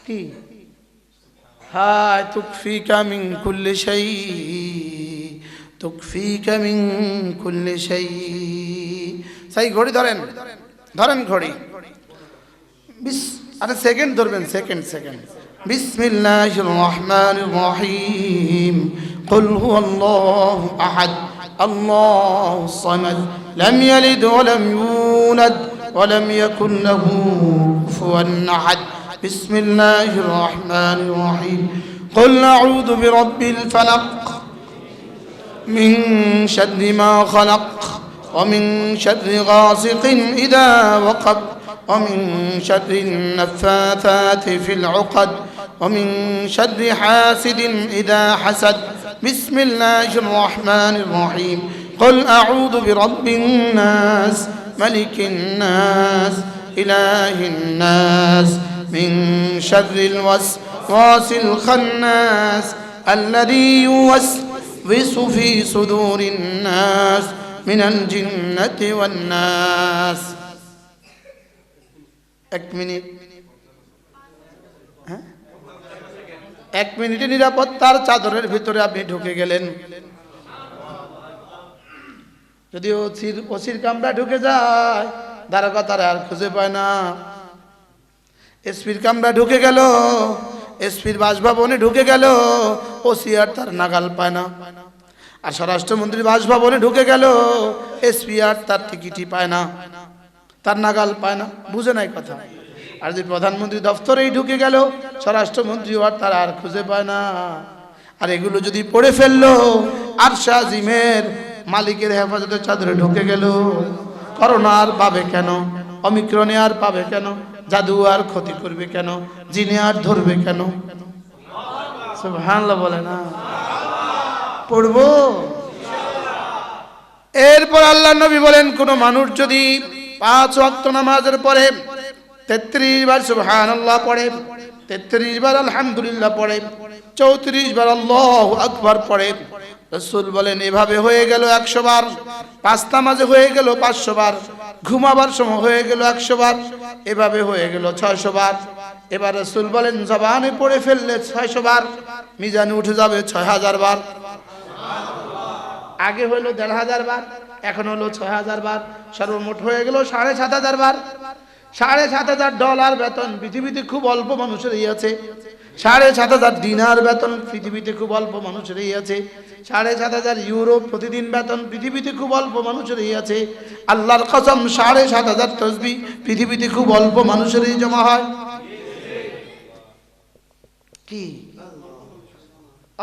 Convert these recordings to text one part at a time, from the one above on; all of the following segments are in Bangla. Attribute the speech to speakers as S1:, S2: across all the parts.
S1: কি হায় তুকফিকা মিন কুল্লি শাই, তুকফিকা মিন কুল্লি শাই। সেই ঘড়ি ধরেন, ধরেন ঘড়ি। আরে সেকেন্ড ধরবেন, সেকেন্ড সেকেন্ড। বিসমিল্লাহির রহমানির রহিম। কুল হুয়াল্লাহু আহাদ আল্লাহুস সামাদ লাম ইয়ালিদ ওয়া লাম ইউলাদ ওয়া লাম ইয়াকুল লাহু কুফুয়ান আহাদ। বিসমিল্লাহির রহমানির রহিম। কুল আউযু বিরাব্বিল ফালাক মিন শাররি মা খালাক ওয়া মিন শাররি গাসিকিন ইযা ওয়াকাব ومن شر النفاثات في العقد ومن شر حاسد إذا حسد. بسم الله الرحمن الرحيم. قل أعوذ برب الناس ملك الناس إله الناس من شر الوسواس الخناس الذي يوسوس في صدور الناس من الجنة والناس. এক মিনিট, হ্যাঁ, এক মিনিটে নিরাপত্তার চাদরের ভিতরে আপনি ঢুকে গেলেন। যদি ওসির কামরা ঢুকে যায়, দারোগা তারা আর খুঁজে পায় না। এসপির কামরা ঢুকে গেল, এসপির বাসভবনে ঢুকে গেল, ওসি আর তার নাগাল পায় না। আর স্বরাষ্ট্রমন্ত্রীর বাসভবনে ঢুকে গেল, এসপি আর তার টিকিটই পায় না, তার নাগাল পায় না। বুঝে নাই কথা? আর যদি প্রধানমন্ত্রী দপ্তরেই ঢুকে গেল, স্বরাষ্ট্রমন্ত্রী আর তার আর খুঁজে পায় না। আর এগুলো যদি পড়ে ফেললো, আরশ আজিমের মালিকের হেফাজতের চাদরে ঢুকে গেল, করোনা আর পাবে কেন, অমিক্রণে আর পাবে কেন, জাদু আর ক্ষতি করবে কেন, জিনে আর ধরবে কেন? সুবহানাল্লাহ বলে না? পড়বো। এরপর আল্লাহ নবী বলেন, কোন মানুষ যদি 5 ওয়াক্ত নামাজের পরে 33 বার সুবহানাল্লাহ পড়ে, 33 বার আলহামদুলিল্লাহ পড়ে, 34 বার আল্লাহু আকবার পড়ে, রাসূল বলেন এভাবে হয়ে গেল 100 বার। 5 নামাজে হয়ে গেল 500 বার, ঘুমাবার সময় হয়ে গেল 100 বার, এভাবে হয়ে গেল 600 বার। এবার রাসূল বলেন জবানে পড়ে ফেললে 600 বার, মিজানে উঠে যাবে 6000 বার। আগে হলো 1500 বার, এখন হলো 6000 বার, সর্বমোট হয়ে গেল 7500 বার। $7500 বেতন পৃথিবীতে খুব অল্প মানুষেরই আছে। 7500 দিনার বেতন পৃথিবীতে খুব অল্প মানুষেরই আছে। 7500 ইউরো প্রতিদিন বেতন পৃথিবীতে খুব অল্প মানুষেরই আছে। আল্লাহর কসম 7500 তসবিহ পৃথিবীতে খুব অল্প মানুষেরই জমা হয়। কি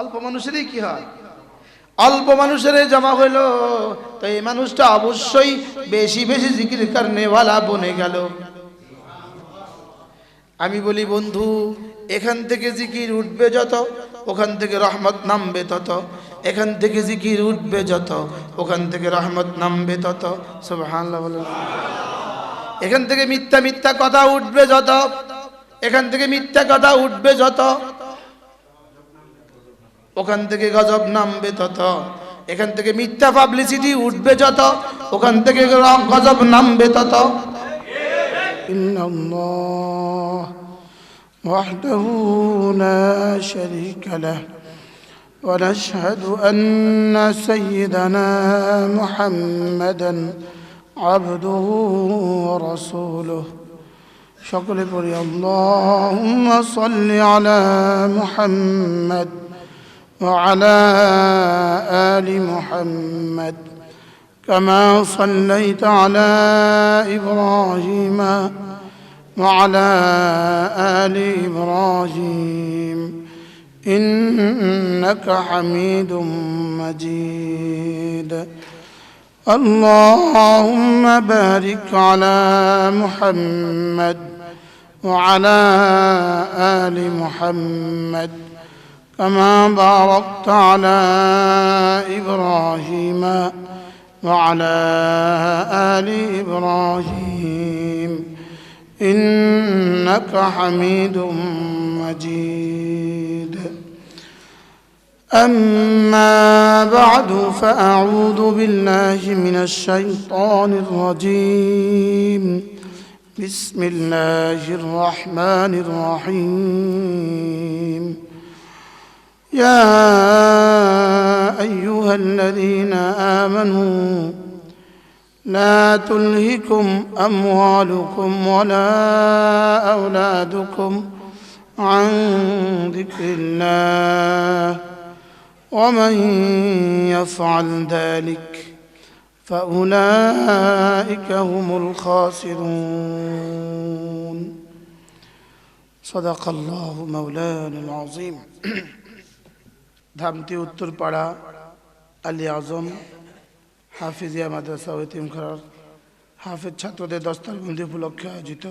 S1: অল্প মানুষেরই কি হয়? অল্প মানুষের জমা হইল, তো এই মানুষটা অবশ্যই বেশি বেশি জিকির করনেওয়ালা বনে গেল। আমি বলি বন্ধু, এখান থেকে জিকির উঠবে যত, ওখান থেকে রহমত নামবে তত। এখান থেকে জিকির উঠবে যত, ওখান থেকে রহমত নামবে তত। সুবহানাল্লাহ বলেন। এখান থেকে মিথ্যা মিথ্যা কথা উঠবে যত, এখান থেকে মিথ্যা কথা উঠবে যত, ওখান থেকে গজব নামবে তত। এখান থেকে মিথ্যা পাবলিসিটি উঠবে যত, ওখান থেকে গজব নামবে তত। ইন্নাল্লাহ ওয়াহদাহু লা শারীকা লাহু ওয়া নাশহাদু আন্না সাইয়্যিদানা মুহাম্মাদান আবদুহু ওয়া রাসূলুহু। সকলে পড়ি আল্লাহুম্মা সাল্লি আলা মুহাম্মাদ وعلى آل محمد كما صليت على إبراهيم وعلى آل إبراهيم إنك حميد مجيد. اللهم بارك على محمد وعلى آل محمد كما باركت على إبراهيم وعلى آل إبراهيم إنك حميد مجيد. أما بعد فأعوذ بالله من الشيطان الرجيم. بسم الله الرحمن الرحيم يا أيها الذين آمنوا لا تلهكم أموالكم ولا أولادكم عن ذكر الله ومن يفعل ذلك فأولئك هم الخاسرون صدق الله مولانا العظيم ধামতি উত্তরপাড়া আলী আজম হাফিজিয়া মাদ্রাসা ও এতিমখানার হাফেজ ছাত্রদের দস্তারবন্দি উপলক্ষে আয়োজিত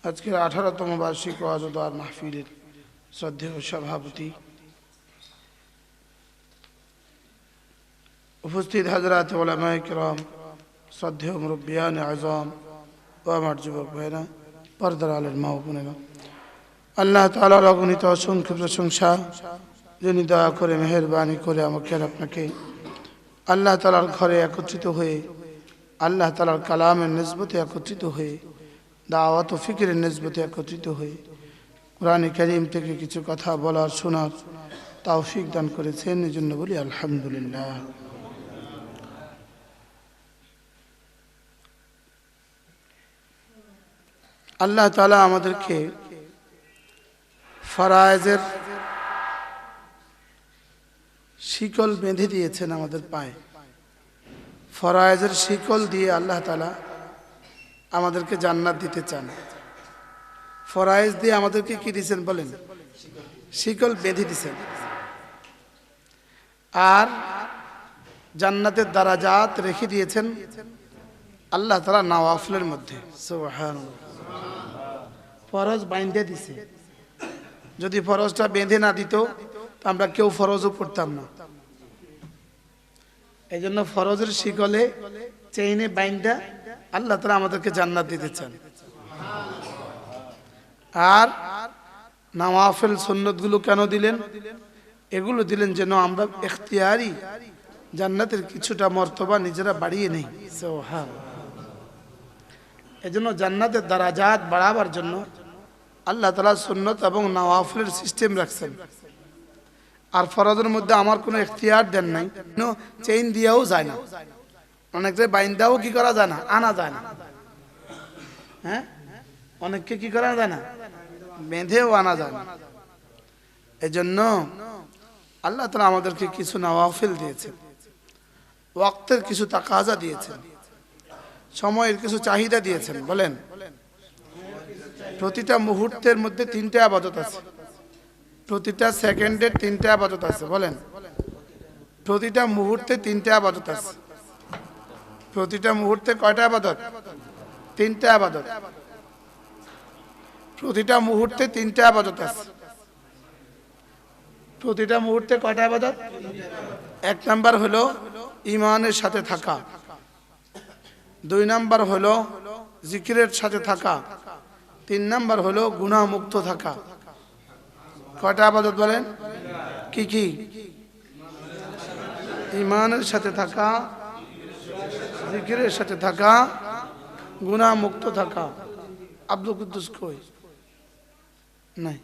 S1: আজকের 18তম বার্ষিক ওয়াজ ও দোয়ার মাহফিলের শ্রদ্ধেয় সভাপতি উপস্থিত হযরত উলামায়ে কেরাম, শ্রদ্ধেয় মুরব্বিয়ান আযম ও আমার যুবক ভাইরা, পর্দার আলের মা ও বোনেরা, আল্লাহ তাআলার অগণিত অসংখ্য প্রশংসা, যিনি দয়া করে মেহেরবানি করে আমাকে আর আপনাকে আল্লাহ তাআলার ঘরে একত্রিত হয়ে, আল্লাহ তাআলার কালামের নিসবতে একত্রিত হয়ে, দাওয়াত ও ফিকিরের নিসবতে একত্রিত হয়ে কোরআনে কারীম থেকে কিছু কথা বলার শোনার তৌফিক দান করেছেন। এই জন্য বলি আলহামদুলিল্লাহ। আল্লাহ তাআলা আমাদেরকে ফরায়েজের শিকল বেঁধে দিয়েছেন আমাদের পায়ে। ফরায়েজের শিকল দিয়ে আল্লাহ তাআলা আমাদেরকে জান্নাত দিতে চান। ফরায়েজ দিয়ে আমাদেরকে কি দিয়েছেন বলেন? শিকল বেঁধে দিয়েছেন। আর জান্নাতের দারাজাত রেখে দিয়েছেন আল্লাহ তাআলা নওয়াফিলের মধ্যে। সুবহানাল্লাহ। ফরজ বাইন্ধে দিছে। যদি ফরজটা বেঁধে না দিত তো আমরা কেউ ফরজও পড়তাম না। এই জন্য ফরজের শিকলে চেইনে বাইন্ধা আল্লাহ তাআলা আমাদেরকে জান্নাত দিতে চান। আর নওয়াফিল সুন্নতগুলো কেন দিলেন? এগুলো দিলেন যেন আমরা ইখতিয়ারি জান্নাতের কিছুটা মর্তবা নিজেরা বাড়িয়ে নেই। সুবহানাল্লাহ। এজন্য জান্নাতের দারাজাত বাড়াবার জন্য আল্লাহ তাআলা সুন্নত এবং নওয়াফিলের সিস্টেম রাখছেন। আর ফরজের মধ্যে আমার কোনো ইখতিয়ার দেন নাই, চেইন দিয়েও যায় না, অনেকটা বাইন্দাও কি করা যায় না, আনা যায় না। হ্যাঁ, অনেককে কি করা যায় না, বেঁধেও আনা যায় না। এজন্য আল্লাহ তাআলা আমাদেরকে কিছু নওয়াফিল দিয়েছেন, ওয়াক্তের কিছু তাকাজা দিয়েছেন, সময়ের কিছু চাহিদা দিয়েছেন। বলেন, প্রতিটা মুহূর্তের মধ্যে 3টা ইবাদত আছে, প্রতিটা সেকেন্ডে 3টা ইবাদত আছে। বলেন, প্রতিটা মুহূর্তে 3টা ইবাদত আছে। প্রতিটা মুহূর্তে কয়টা ইবাদত? 3টা ইবাদত। প্রতিটা মুহূর্তে 3টা ইবাদত আছে। প্রতিটা মুহূর্তে কয়টা ইবাদত? 1 নাম্বার হলো ঈমানের সাথে থাকা, 2 নাম্বার হলো জিকিরের সাথে থাকা, 3 নাম্বার হলো গুনাহ মুক্ত থাকা। কয়টা ইবাদত বলেন? কি কি? ঈমানের সাথে থাকা, জিকিরের সাথে থাকা, গুনাহ মুক্ত থাকা। আব্দুল কুদ্দুস কই? নাই।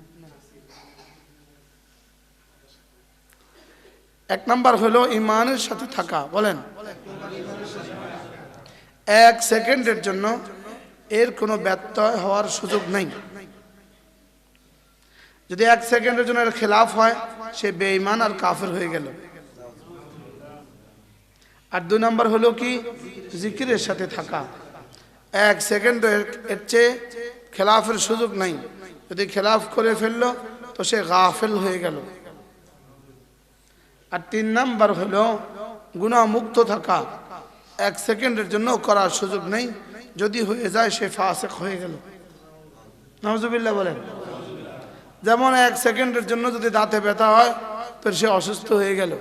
S1: 1 নাম্বার হলো ঈমানের সাথে থাকা। বলেন, 1 সেকেন্ডের জন্য এর কোনো ব্যত্যয় হওয়ার সুযোগ নেই। যদি 1 সেকেন্ডের জন্য এর খেলাফ হয়, সে বেঈমান আর কাফের হয়ে গেল। আর 2 নাম্বার হলো কি? জিকিরের সাথে থাকা। 1 সেকেন্ড এর চেয়ে খেলাফের সুযোগ নাই। যদি খেলাফ করে ফেললো তো সে গাফেল হয়ে গেল। আর 3 নাম্বার হলো গুনাহ মুক্ত থাকা। 1 সেকেন্ডের জন্য করার সুযোগ নেই, যদি হয়ে যায় সে ফাসিক হয়ে গেল। নাউজুবিল্লাহ বলেন। যেমন 1 সেকেন্ডের জন্য যদি দাঁতে ব্যথা হয় তো সে অসুস্থ হয়ে গেল।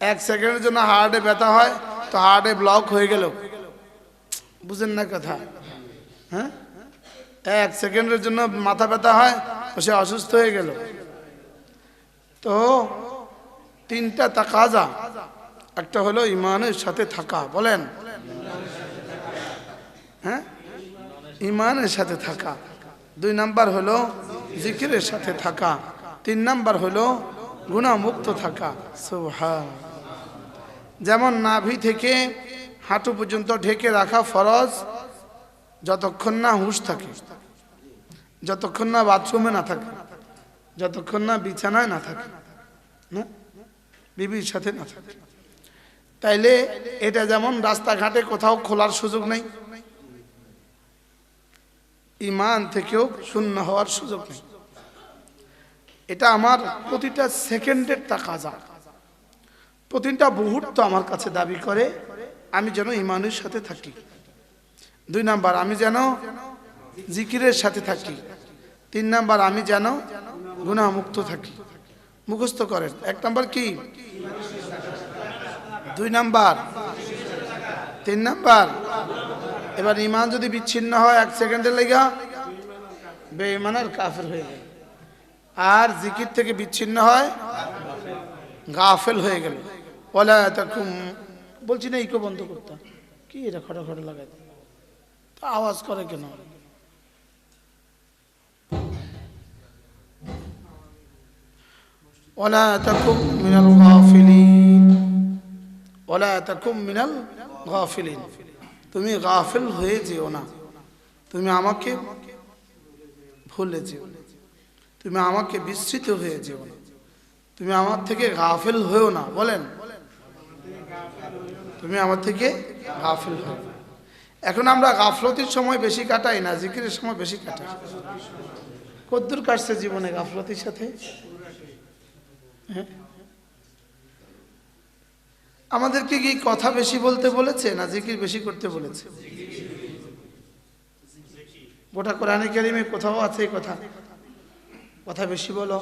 S1: 1 সেকেন্ডের জন্য হার্টে ব্যথা হয় তো হার্টে ব্লক হয়ে গেল। বুঝেন না কথা? হ্যাঁ, 1 সেকেন্ডের জন্য মাথা ব্যথা হয় তো সে অসুস্থ হয়ে গেল। তো 3টা তাকাজা। একটা হলো ঈমানের সাথে থাকা। বলেন, হ্যাঁ, ইমানের সাথে থাকা, 2 নাম্বার হলো জিকিরের সাথে থাকা, 3 নাম্বার হলো গুনাহমুক্ত থাকা। সুবহান। যেমন নাভি থেকে হাঁটু পর্যন্ত ঢেকে রাখা ফরজ, যতক্ষণ না হুঁশ থাকে, যতক্ষণ না বাথরুমে না থাকে, যতক্ষণ না বিছানায় না থাকে, না বিবির সাথে না থাকে। তাইলে এটা যেমন রাস্তাঘাটে কোথাও খোলার সুযোগ নেই, ইমান থেকেও শূন্য হওয়ার সুযোগ নেই। এটা আমার প্রতিটা সেকেন্ডের তাকাজা, প্রতিটা মুহূর্ত আমার কাছে দাবি করে আমি যেন ইমানের সাথে থাকি। 2 নাম্বার, আমি যেন জিকিরের সাথে থাকি। 3 নাম্বার, আমি যেন গুনাহমুক্ত থাকি। মুখস্থ করেন। 1 নাম্বার কি, 2 নাম্বার, 3 নাম্বার। এবার ইমান যদি বিচ্ছিন্ন হয় 1 সেকেন্ডের লেগা, বেঈমান আর কাফের হয়ে গেল। আর জিকির থেকে বিচ্ছিন্ন হয় গাফেল হয়ে গেল। ওয়ালা তাকুম, বলছি না ইকো বন্ধ করতে, কি এটা খড়া খড়া লাগাই তা আওয়াজ করে কেন? ওয়ালা তাকুম মিনাল গাফিলিন, ওয়ালা তাকুম মিনাল গাফিলিন, তুমি গাফিল হয়ে যেও না, তুমি আমাকে ভুলে যেও না, তুমি আমাকে বিস্মৃত হয়ে যেও না, তুমি আমার থেকে গাফিল হয়েও না। বলেন, তুমি আমার থেকে গাফিল হও। এখন আমরা গাফলতির সময় বেশি কাটাই না জিকিরের সময় বেশি কাটাই? কদ্দূর কাটছে জীবনে গাফলতির সাথে? হ্যাঁ, আমাদেরকে কি কথা বেশি বলতে বলেছে না জিকির বেশি করতে বলেছে? গোটা কোরআনে কারিমে কোথাও আছে এই কথা, কথা বেশি বলো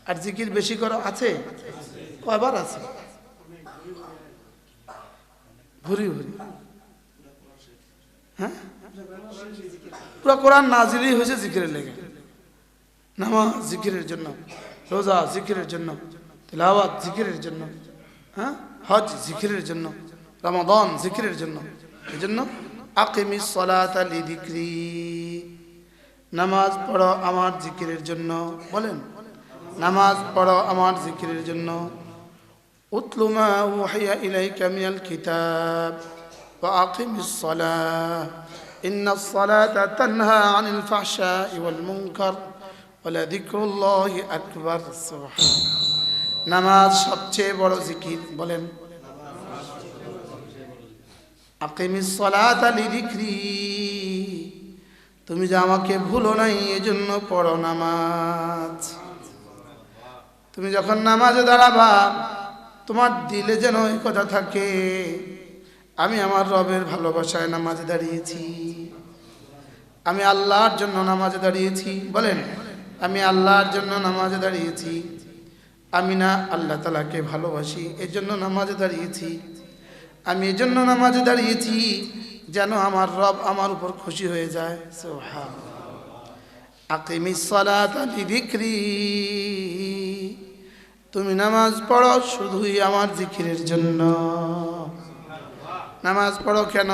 S1: আর জিকির বেশি করো? আছে? কয়বার আছে? ভুরি ভুরি। হ্যাঁ, পুরো কোরআন নাজিলই হয়েছে জিকিরের লেগে। নামাজ জিকিরের জন্য, রোজা জিকিরের জন্য, তিলাওয়াত জিকিরের জন্য, হ্যাঁ হজ জিকিরের জন্য, রমাদান জিকিরের জন্য। এই জন্য আকিমিস সালাতা লিযিকরি, নামাজ পড়ো আমার জিকিরের জন্য। বলেন, নামাজ পড়ো আমার জিকিরের জন্য। উতলু মা উহিয়া ইলাইকা মিনাল কিতাব ওয়া আকিমিস সালাহ ইন্নাস সালাতা তানহা আনিল ফাহশাই ওয়াল মুনকার ওয়া লাযিকরুল্লাহি আকবার। সুবহানাল্লাহ। নামাজ সবচেয়ে বড় জিকির। বলেন, আকিমিস সালাতা লিযিকরি, তুমি যে আমাকে ভুলো নাই এজন্য পড়ো নামাজ। তুমি যখন নামাজে দাঁড়াবা তোমার দিলে যেন এই কথা থাকে, আমি আমার রবের ভালোবাসায় নামাজে দাঁড়িয়েছি, আমি আল্লাহর জন্য নামাজে দাঁড়িয়েছি। বলেন, আমি আল্লাহর জন্য নামাজে দাঁড়িয়েছি, আমি না আল্লাহ তাআলাকে ভালোবাসি এই জন্য নামাজে দাঁড়িয়েছি, আমি এই জন্য নামাজে দাঁড়িয়েছি যেন আমার রব আমার উপর খুশি হয়ে যায়। সুবহানাল্লাহ। আকিমিস সালাতা লিযিকরি, তুমি নামাজ পড়ো শুধুই আমার জিকিরের জন্য। নামাজ পড়ো কেন?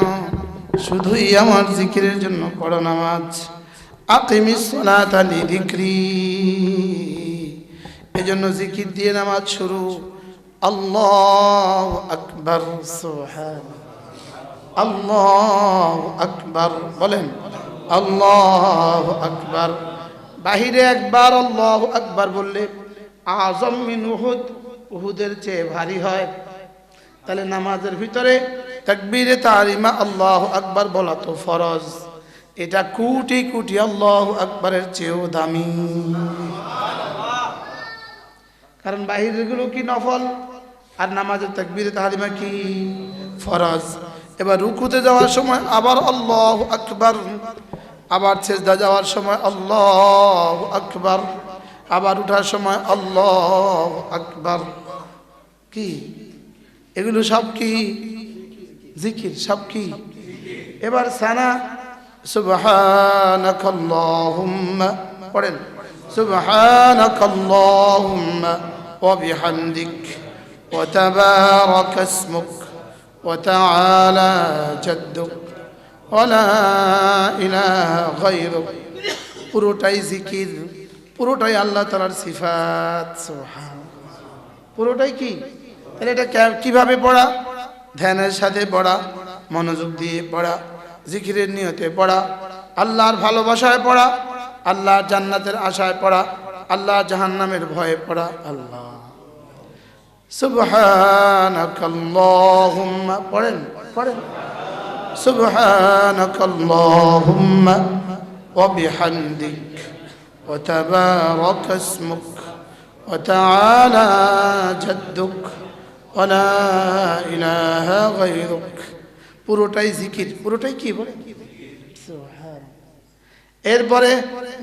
S1: শুধুই আমার জিকিরের জন্য পড়ো নামাজ। আকিমিস সালাতা লিযিকরি, এজন্য জিকির দিয়ে নামাজ শুরু। আল্লাহু আকবার। সুবহানাল্লাহ, আল্লাহু আকবার। বলেন, আল্লাহু আকবার। বাহিরে একবার আল্লাহু আকবার বললে আযম মিন উহুদ, উহুদের চেয়ে ভারী হয়। তাহলে নামাজের ভিতরে তাকবীরে তাহরিমা আল্লাহু আকবার বলা তো ফরজ, এটা কোটি কোটি আল্লাহু আকবারের চেয়েও দামি। কারণ বাহিরের গুলো কি নফল আর নামাজের তাকবীরে তাহরিমা কি ফরজ। এবার রুকুতে যাওয়ার সময় আবার আল্লাহু আকবার, আবার সিজদা যাওয়ার সময় আল্লাহু আকবার, আবার উঠার সময় আল্লাহু আকবার। কি এগুলো সব কি জিকির? সব কি? এবার সানা সুবহানাকাল্লাহুম্মা পড়েন, সুবহানাকাল্লাহুম্মা ওয়া বিহামদিক ওয়া তাবারাকা ইসমুক ওয়া তাআলা জাদ্দুক ওয়ালা ইলাহা গায়রুক। পুরোটাই জিকির, পুরোটাই আল্লাহ তাআলার সিফাত। সুবহানাল্লাহ। পুরোটাই কি? তাহলে এটা কিভাবে পড়া? ধ্যানের সাথে পড়া, মনোযোগ দিয়ে পড়া, জিকিরের নিয়তে পড়া, আল্লাহর ভালোবাসায় পড়া, আল্লাহর জান্নাতের আশায় পড়া, আল্লাহর জাহান্নামের ভয়ে পড়া। আল্লাহ সুবহানাকাল্লাহুম্মা পড়েন পড়েন, সুবহানাকাল্লাহুম্মা ওয়া বিহামদিক ওয়া তাবারাকা ইসমুক ওয়া তাআলা জাদ্দুক ওয়া লা ইলাহা গায়রুক। পুরোটাই জিকির, পুরোটাই কি বলে? সুবহান। এরপরে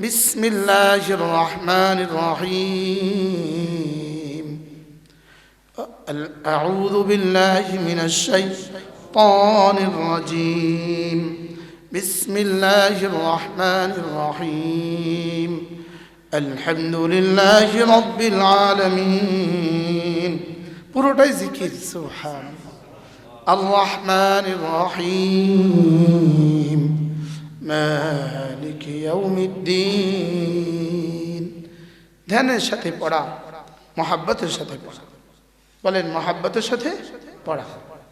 S1: বিসমিল্লাহির রহমানির রহিম। আউযু বিল্লাহি মিনাশ শাইতানির রাজীম। বিসমিল্লাহির রহমানির রহিম। আলহামদুলিল্লাহি রাব্বিল আলামিন। পুরোটাই জিকির। সুবহানাল্লাহ। আর রহমানির রহিম। মালিকি ইয়াউমিদ্দিন। ধ্যানের সাথে পড়া, মহাব্বতের সাথে পড়া। বলেন মহাব্বতের সাথে পড়া,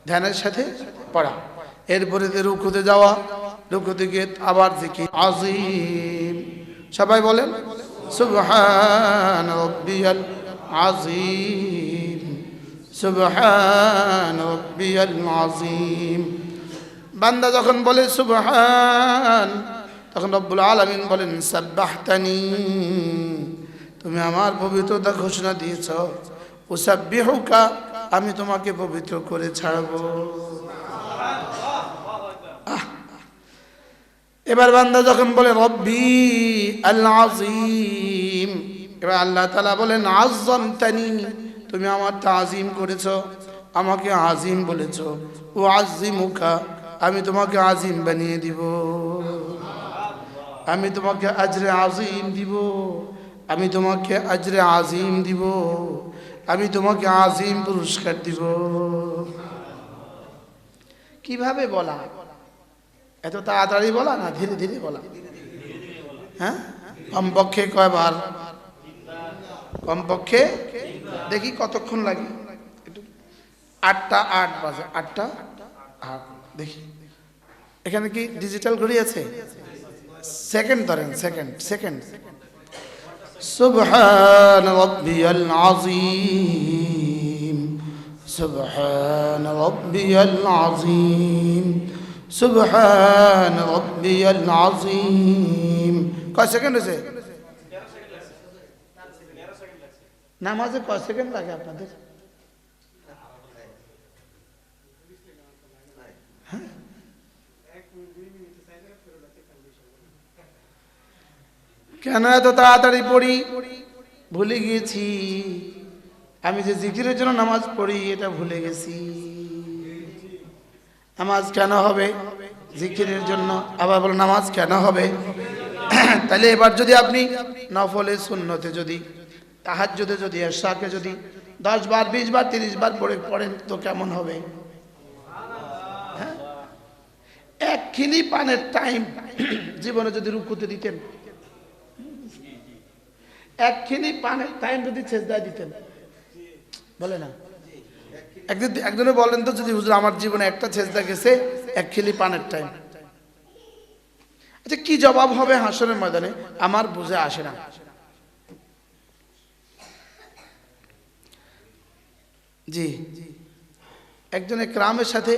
S1: ধ্যানের সাথে পড়া। এরপরে রুকুতে যাওয়া, রুকুতে গিয়ে আবার জিকির আযীম। সবাই বলেন সুবহান রাব্বিয়াল আযীম, সুবহান রাব্বিয়াল আযীম। বান্দা যখন বলে সুবহান, তখন রব্বুল আলামিন বলেন সাব্বাহতানি, তুমি আমার পবিত্রতা ঘোষণা দিয়েছ। উসাব্বিহুকা, আমি তোমাকে পবিত্র করে ছাড়ব। এবার বান্দা যখন বলে রব্বি আল আযীম, এবার আল্লাহ তাআলা বলেন আযযামতানি, তুমি আমার তাজিম করেছো, আমাকে আজিম বলেছো। ও আজিমুকা, আমি তোমাকে আজিম বানিয়ে দিব, আমি তোমাকে আজরে আজিম দিব, আমি তোমাকে আজরে আজিম দিব, আমি তোমাকে আজিম পুরস্কার দিব। কিভাবে বলা? এত তাড়াতাড়ি বলা না ধীরে ধীরে বলা? হ্যাঁ, কমপক্ষে কয়বার? কমপক্ষে দেখি কতক্ষণ লাগে। 8টা 8 বাজে, 8টা 8 দেখি। এখানে কি ডিজিটাল ঘড়ি আছে? সেকেন্ড ধরেন, সেকেন্ড সেকেন্ড। সুবহান রাব্বিয়াল আযীম, সুবহান রাব্বিয়াল আযীম, সুবহান রাব্বিয়াল আযীম। কয় সেকেন্ড হয়েছে? নামাজে কয় সেকেন্ড লাগে আপনাদের? কেন এত তাড়াতাড়ি পড়ি? ভুলে গিয়েছি। আমি যে জিকিরের জন্য নামাজ পড়ি এটা ভুলে গেছি। নামাজ কেন হবে? জিকিরের জন্য। আবার বলো নামাজ কেন হবে? তাহলে এবার যদি আপনি নফলে সুন্নতে যদি তাহাজ্জুদে যদি এশাকে যদি 10 বার 20 বার 30 বার পড়েন তো কেমন হবে? হ্যাঁ, এক খিলি পানের টাইম জীবনে যদি রুকুতে দিতেন, এক খিলি পানের টাইম যদি সেজদায় দিতেন, বলে না? একজনে বলেন তো, যদি হুজুর আমার জীবনে একটা সেজদা গেছে এক খিলি পানের টাইম, আচ্ছা কি জবাব হবে হাসরের ময়দানে? আমার বুঝে আসে না। জি, একজন একরামের সাথে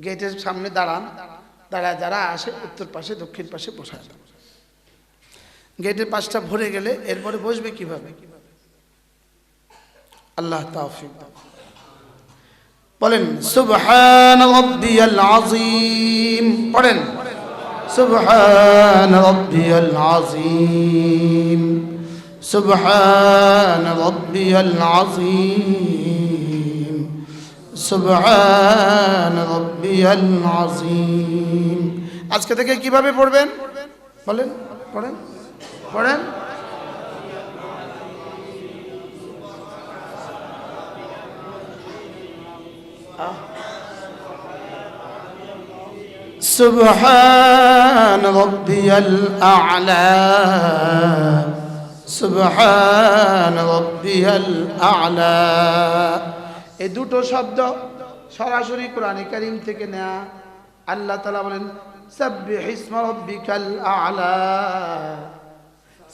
S1: গেটের সামনে দাঁড়ায় যারা আসে উত্তর পাশে দক্ষিণ পাশে বসায়। গেটের পাশটা ভরে গেলে এরপরে বসবে কিভাবে? আল্লাহ তাওফিক দান। বলেন সুবহান রাব্বিয়াল আযীম, পড়েন সুবহান রাব্বিয়াল আযীম, সুবহান রাব্বিয়াল আযীম, সুবহান রাব্বিয়াল আযীম। আজকে থেকে কিভাবে পড়বেন বলেন? পড়েন পড়েন। সুবহান রাব্বিয়াল আ'লা সুবহান রাব্বিয়াল আ'লা। এই দুটো শব্দ সরাসরি কোরআনে কারীম থেকে নেয়া। আল্লাহ তাআলা বলেন সাব্বিহ ইসমা রাব্বিকাল আ'লা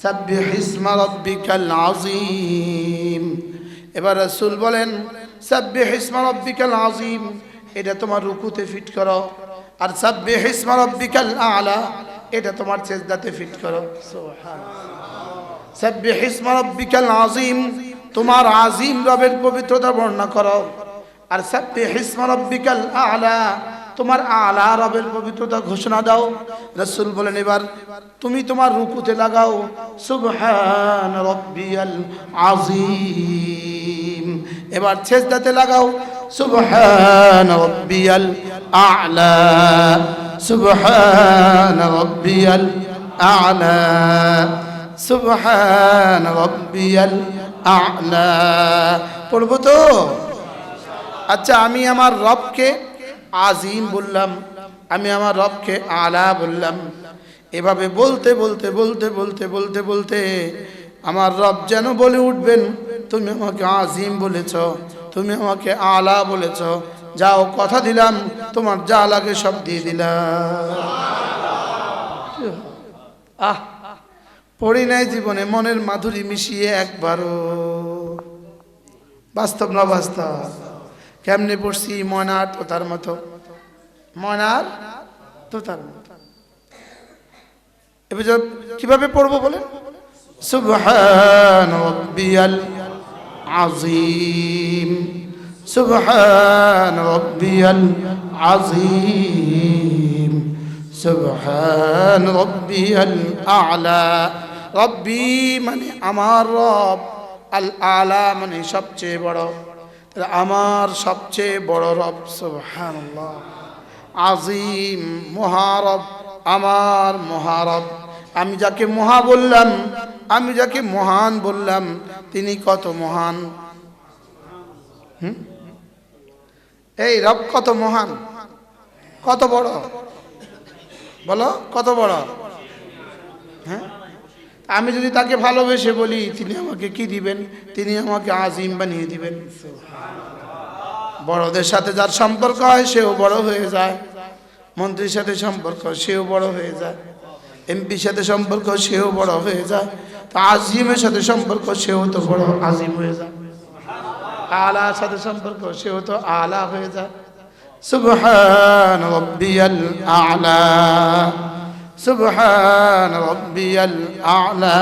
S1: সাব্বিহ ইসমা রাব্বিকাল আযীম। এবার রাসূল বলেন সাব্বিহ ইসমা রাব্বিকাল আযীম, এটা তোমার রুকুতে ফিট করো, আর সাব্বিহ ইসমা রাব্বিকাল আ'লা এটা তোমার সিজদাতে ফিট করো। সুবহানাল্লাহ। সাব্বিহ ইসমা রাব্বিকাল আযীম তোমার আযীম রবের পবিত্রতা বর্ণনা করো, আর সাব্বিহ ইসমা রাব্বিকাল আ'লা তোমার আলা রবের পবিত্রতা ঘোষণা দাও। রাসূল বলেন এবার তুমি তোমার রুকুতে লাগাও সুবহান রাব্বিয়াল আযীম, এবার সিজদাতে লাগাও সুবহান রাব্বিয়াল আ'লা সুবহান রাব্বিয়াল আ'লা সুবহান রাব্বিয়াল আ'লা। পড়বো তো? আচ্ছা, আমি আমার রবকে আজিম বললাম, আমি আমার রবকে আলা বললাম, এভাবে বলতে বলতে বলতে বলতে বলতে বলতে আমার রব যেন বলে উঠবেন তুমি আমাকে আজিম বলেছ, তুমি আমাকে আলা বলেছ, যাও কথা দিলাম তোমার যা লাগে সব দিয়ে দিলাম। আহ, পড়ি নাই জীবনে মনের মাধুরী মিশিয়ে একবারও। বাস্তব না বাস্তব? কেমনে পড়ছি? ময়নার তোতার মতো, ময়নার তোতার মতো। এবার কিভাবে পড়বো বলে? সুবহান রাব্বিয়াল আযীম সুবহান রাব্বিয়াল আযীম সুবহান রাব্বিয়াল আ'লা। রব্বি মানে আমার রব, আল আলা মানে সবচেয়ে বড়, আমার সবচেয়ে বড় রব সুবহানাল্লাহ। আযীম মহারব, আমার মহারব। আমি যাকে মহা বললাম, আমি যাকে মহান বললাম তিনি কত মহান। এই রব কত মহান, কত বড়, বলো কত বড়? হ্যাঁ, আমি যদি তাকে ভালোবেসে বলি তিনি আমাকে কি দিবেন? তিনি আমাকে আযীম বানিয়ে দিবেন। বড়দের সাথে যার সম্পর্ক হয় সেও বড় হয়ে যায়, মন্ত্রীর সাথে সম্পর্ক সেও বড় হয়ে যায়, এমপির সাথে সম্পর্ক সেও বড় হয়ে যায়, তো আযীমের সাথে সম্পর্ক সেও তো বড় আযীম হয়ে যায়, আলার সাথে সম্পর্ক সেও তো আলা হয়ে যায়। সুবহান রাব্বিয়াল আ'লা সুবহান রাব্বিয়াল আ'লা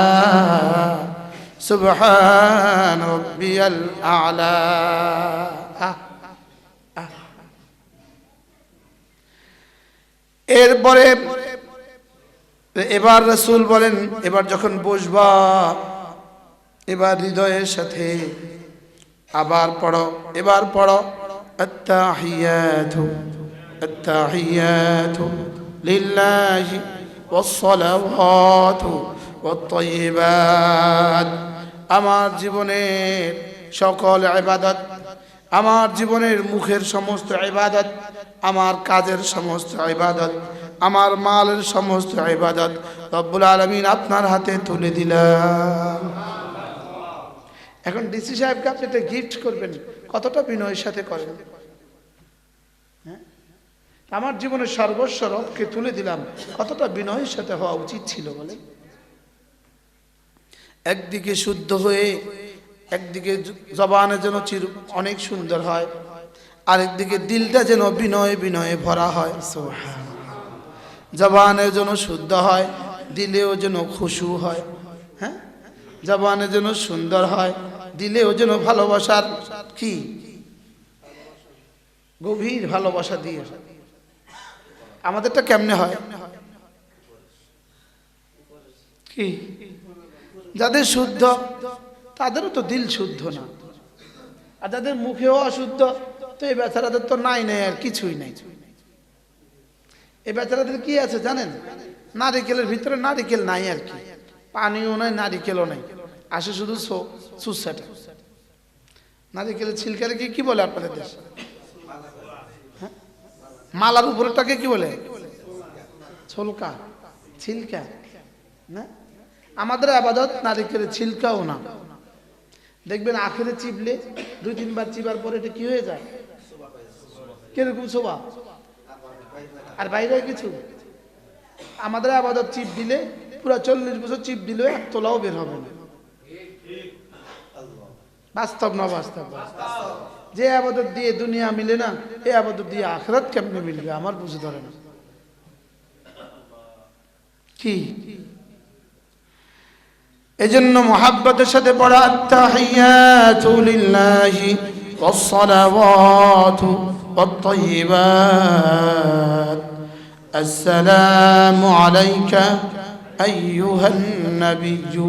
S1: সুবহান রাব্বিয়াল আ'লা। এরপরে এবার রাসূল বলেন এবার যখন বসবা এবার হৃদয়ের সাথে আবার পড়ো, এবার পড়ো আত্তাহিয়াতু আত্তাহিয়াতু লিল্লাহি ওয়াসসালাওয়াতু ওয়াত-তাইয়্যিবাত। আমার জীবনের সকল ইবাদত, আমার জীবনের মুখের সমস্ত ইবাদত, আমার কাজের সমস্ত ইবাদত, আমার মালের সমস্ত ইবাদত রব্বুল আলামিন আপনার হাতে তুলে দিলাম। এখন ডিসি সাহেবকে আপনি একটা গিফট করবেন, কতটা বিনয়ের সাথে করেন? হ্যাঁ, আমার জীবনের সর্বস্ব রবকে তুলে দিলাম, কতটা বিনয়ের সাথে হওয়া উচিত ছিল বলে? একদিকে শুদ্ধ হয়ে, একদিকে জবানে যেন অনেক সুন্দর হয়, আরেকদিকে দিলটা যেন বিনয়ে বিনয়ে ভরা হয়। সুবহানাল্লাহ। জবানে যেন শুদ্ধ হয়, দিলেও যেন খুশু হয়। হ্যাঁ, জবানে যেন সুন্দর হয়, দিলেও যেন ভালোবাসার কি গভীর ভালোবাসা দিয়ে। আমাদেরটা কেমনে হয় কি? যাদের শুদ্ধ তাদেরও তো দিল শুদ্ধ না, আর যাদের মুখেও অশুদ্ধ তো এই বেচারাদের তো নাই নাই আর কিছুই নাই। এই বেচারাদের কি আছে জানেন? নারিকেলের ভিতরে নারিকেল নাই আর কি, পানিও নাই নারিকেলও নাই, আসে শুধু সুসাটা। নারিকেলের ছিলকারে কি বলে আপনাদের দেশে? মালার উপরেরটাকে কি বলে? ছোলকা, ছিলকা না। আমাদের আবাদত নারিকেলের ছিলকাও না। দেখবেন আখেরে চিপলে 2-3 বার চিবার পরে এটা কি হয়ে যায়, কিরকম শোভা, আর বাইরে কিছু। আমাদের আবাদত চিপ দিলে পুরো 40 বছর চিপ দিলেও এক তোলাও বের হবে না। বাস্তব না বাস্তব? যে আবাদত দিয়ে দুনিয়া মিলে না, এই আবাদত দিয়ে আখিরাত কেমনে মিলবে আমার বুঝে ধরে না। কি এজন্য মুহাব্বতের সাথে পড়া আত্তাহিয়াতু লিল্লাহি ওয়াস সালাওয়াতু ওয়াত তাইয়্যিবাত আসসালামু আলাইকা আইয়ুহান নাবিয়্যু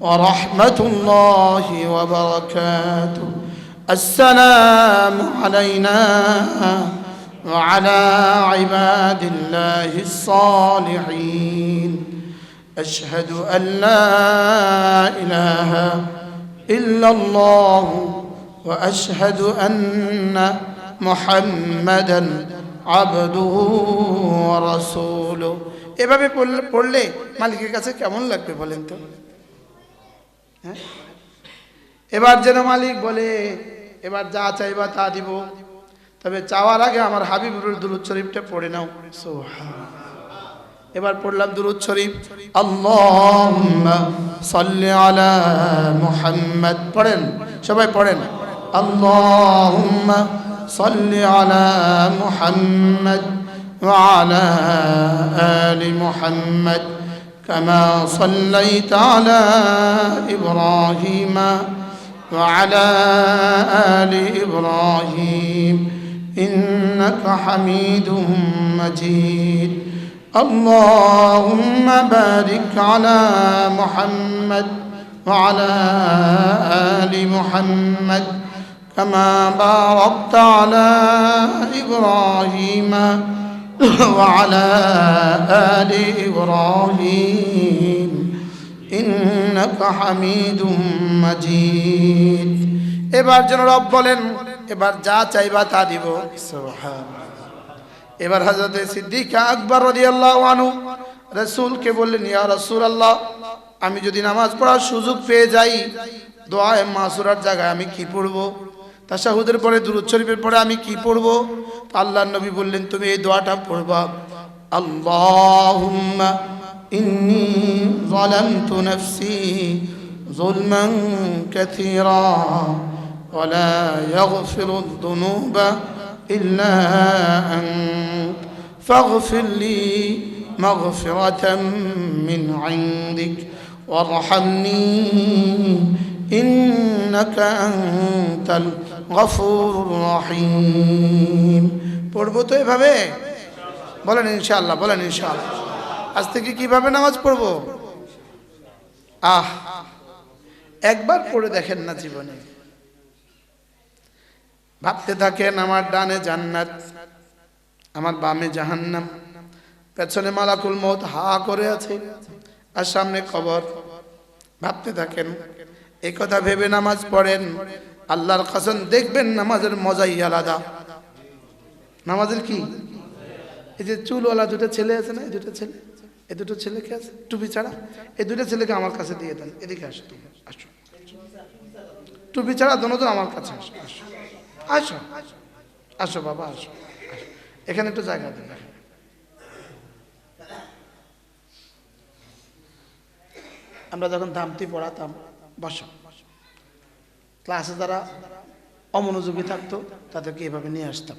S1: ওয়া রাহমাতুল্লাহি ওয়া বারাকাতুহু আসসালামু আলাইনা ওয়া আলা ইবাদিল্লাহিস সালিহিন أشهد أن لا إله إلا الله وأشهد أن محمدا عبده ورسوله। এভাবে পড়লে মালিকের কাছে কেমন লাগবে বলেন তো? হ্যাঁ, এবার যেন মালিক বলে এবার যা চাইবা তা দিব, তবে চাওয়ার আগে আমার হাবিবুর দুরূদ শরীফটা পড়ে নাও। সুবহানাল্লাহ। এবার পড়লাম দুরূদ শরীফ, আল্লাহুম্মা সাল্লি আলা মুহাম্মাদ। পড়েন, সবাই পড়েন, আল্লাহুম্মা সাল্লি আলা মুহাম্মাদ ওয়া আলা আলি মুহাম্মাদ কামা সাল্লাইতা আলা ইব্রাহিম ওয়া আলা আলি ইব্রাহিম ইন্নাকা হামিদুম মাজিদ। اللهم بارك على محمد وعلى آل محمد كما باركت على إبراهيم وعلى آل إبراهيم إنك حميد مجيد। এবার যেন রব বলেন এবার যা চাইবা তা দিব। সুবহানাল্লাহ। এবার হযরত সিদ্দিক আকবর রাদিয়াল্লাহু আনহু রাসূলকে বললেন, ইয়া রাসূলুল্লাহ, আমি যদি নামাজ পড়ার সুযোগ পেয়ে যাই, দোয়ায়ে মাসুরার জায়গায় আমি কি পড়ব? তাশাহুদের পরে দুরূদ শরীফের পরে আমি কি পড়ব? তো আল্লাহর নবী বললেন, তুমি এই দোয়াটা পড়বা, আল্লাহুম্মা ইন্নী যালামতু নাফসি যুলমান কাসীরা ওয়া লা ইয়াগফিরুদ যুনুবা إلا أنت فاغفر لي مغفرة من عندك وارحمني إنك أنت الغفور الرحيم। পড়বো তো এভাবে? বলেন ইনশাআল্লাহ, বলেন ইনশাআল্লাহ। আজ থেকে কিভাবে নামাজ পড়বো? একবার পড়ে দেখেন না জীবনে, ভাবতে থাকেন আমার ডানে জান্নাত, আমার বামে জাহান্নাম, পেছনে মালাকুল মউত হা করে আছে, আর সামনে কবর। ভাবতে থাকেন, এই কথা ভেবে নামাজ পড়েন, আল্লাহর কসম দেখবেন নামাজের মজাই আলাদা। নামাজের কি, এই যে চুলওয়ালা দুটো ছেলে আছে না, এই দুটো ছেলেকে আছে টুপি ছাড়া, এই দুটো ছেলেকে আমার কাছে দিয়ে দেন। এদিকে আসো, আসো, টুপি ছাড়া দোনোজন আমার কাছে আসো, আসো, আসো, আসো বাবা, আসো, এখানে একটু জায়গা দেন। আমরা যখন দামতি পড়াতাম, বসো, ক্লাসে যারা অমনোযোগী থাকতো তাদেরকে এভাবে নিয়ে আসতাম,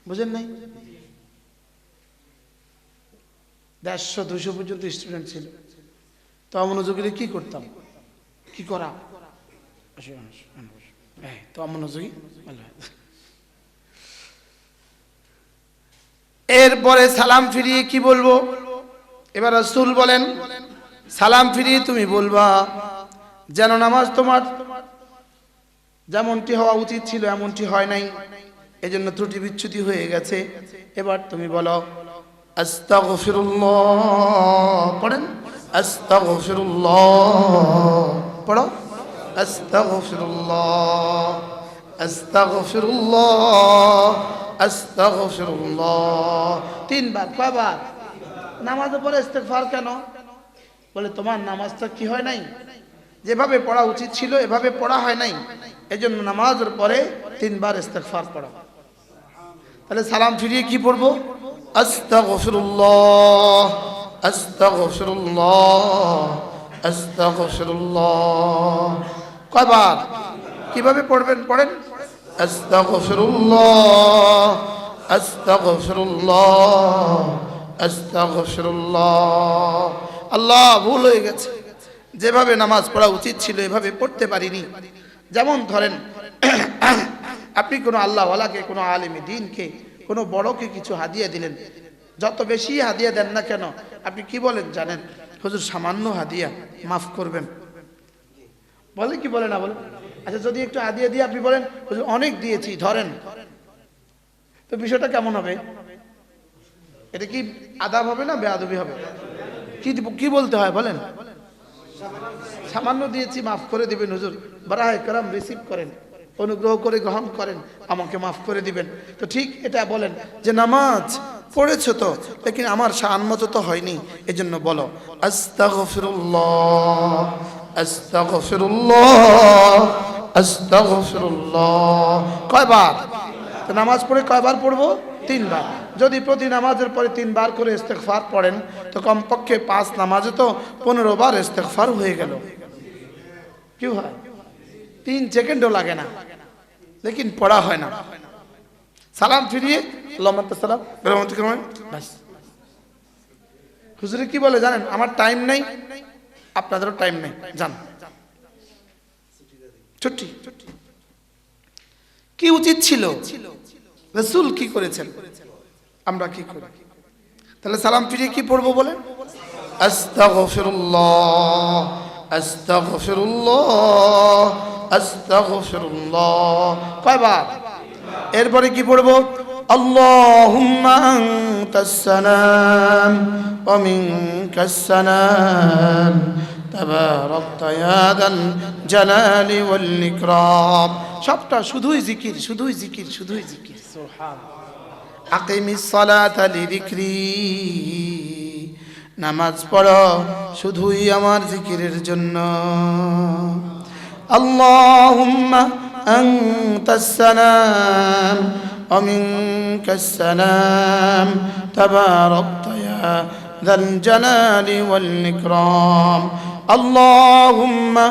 S1: বুঝেন নাই? 150-200 পর্যন্ত স্টুডেন্ট ছিল, তো অমনোযোগীরা কি করতাম, কি করা, তো অমনোযোগী। এরপরে সালাম ফিরিয়ে কি বলবো? এবার রাসূল বলেন, সালাম ফিরিয়ে তুমি বলবা যেন নামাজ তোমার যেমনটি হওয়া উচিত ছিল এমনটি হয় নাই, এজন্য ত্রুটি বিচ্যুতি হয়ে গেছে। এবার তুমি বলো আস্তাগফিরুল্লাহ, পড়েন আস্তাগফিরুল্লাহ, পড়ো আস্তাগফিরুল্লাহ, আস্তাগফিরুল্লাহ, আস্তাগফিরুল্লাহ। তিনবার। কয়বার? নামাজের পরে ইস্তেগফার কেন? বলে তোমার নামাজটা কি হয় নাই, যেভাবে পড়া উচিত ছিল এভাবে পড়া হয় নাই, এজন্য নামাজের পরে তিনবার ইস্তেগফার পড়া। তাহলে সালাম ফিরিয়ে কি পড়বো? আস্তাগফিরুল্লাহ, আস্তাগফিরুল্লাহ, আস্তাগফিরুল্লাহ। কয়বার? কিভাবে পড়বেন? পড়েন আস্তাগফিরুল্লাহ, আস্তাগফিরুল্লাহ, আস্তাগফিরুল্লাহ। আল্লাহ, ভুল হয়ে গেছে, যেভাবে নামাজ পড়া উচিত ছিল এভাবে পড়তে পারিনি। যেমন ধরেন আপনি কোনো আল্লাহওয়ালাকে, কোনো আলেমে দ্বীনকে, কোনো বড়কে কিছু হাদিয়া দিলেন। যত বেশি হাদিয়া দেন না কেন, আপনি কি বলেন জানেন? হুজুর সামান্য হাদিয়া, মাফ করবেন। বলে কি বলে না বলে? আচ্ছা, যদি একটু হাদিয়া দিয়ে আপনি বলেন হুজুর অনেক দিয়েছি ধরেন, তো বিষয়টা কেমন হবে? এটা কি আদাব হবে না বেয়াদবি হবে? কি বলতে হয় বলেন? সামান্য দিয়েছি, মাফ করে দিবেন হুজুর, বারায়ে কারাম রিসিভ করেন, অনুগ্রহ করে গ্রহণ করেন, আমাকে মাফ করে দিবেন। তো ঠিক এটা বলেন যে নামাজ পড়েছো তো, লেকিন আমার শান মতো তো হয়নি, এজন্য বলো আস্তাগফিরুল্লাহ, আস্তাগফিরুল্লাহ, আস্তাগফিরুল্লাহ। কয়বার? তো নামাজ পড়ে কয়বার পড়বো? তিনবার। যদি প্রতি নামাজের পরে তিনবার করে ইস্তেগফার পড়েন, তো কমপক্ষে 5 নামাজে তো 15 বার ইস্তেগফার হয়ে গেল। কি হয়? 3 সেকেন্ডও লাগে না, লেকিন পড়া হয় না। সালাম ফিরিয়ে আল্লাহুম্মা সালাম বাস। হুজুরে কি বলে জানেন? আমার টাইম নাই, আপনাদেরও টাইম নেই, যান ছুটি। কি উচিত ছিল? রাসূল কি করেছেন, আমরা কি করি? তাহলে সালাম ফিরিয়ে কি পড়বো বলে? আস্তাগফিরুল্লাহ, আস্তাগফিরুল্লাহ, আস্তাগফিরুল্লাহ। কয়বার? এরপরে কি পড়বো? আল্লাহুম্মা আনতাস সালাম ওয়া মিনকাস সালাম তাবারাকতা ইয়া যাল জালালি ওয়াল ইকরাম। সবটা শুধুই জিকির, শুধুই জিকির, শুধুই জিকির। সুবহানাল্লাহ। আকিমিস সালাতা লিযিকরি। নামাজ পড়ো শুধুই আমার জিকিরের জন্য। আল্লাহুম্মা আনতাস সালাম ওয়া মিনকাস সালাম তাবারাকতা ইয়া যাল জালালি ওয়াল ইকরাম। আল্লাহুম্মা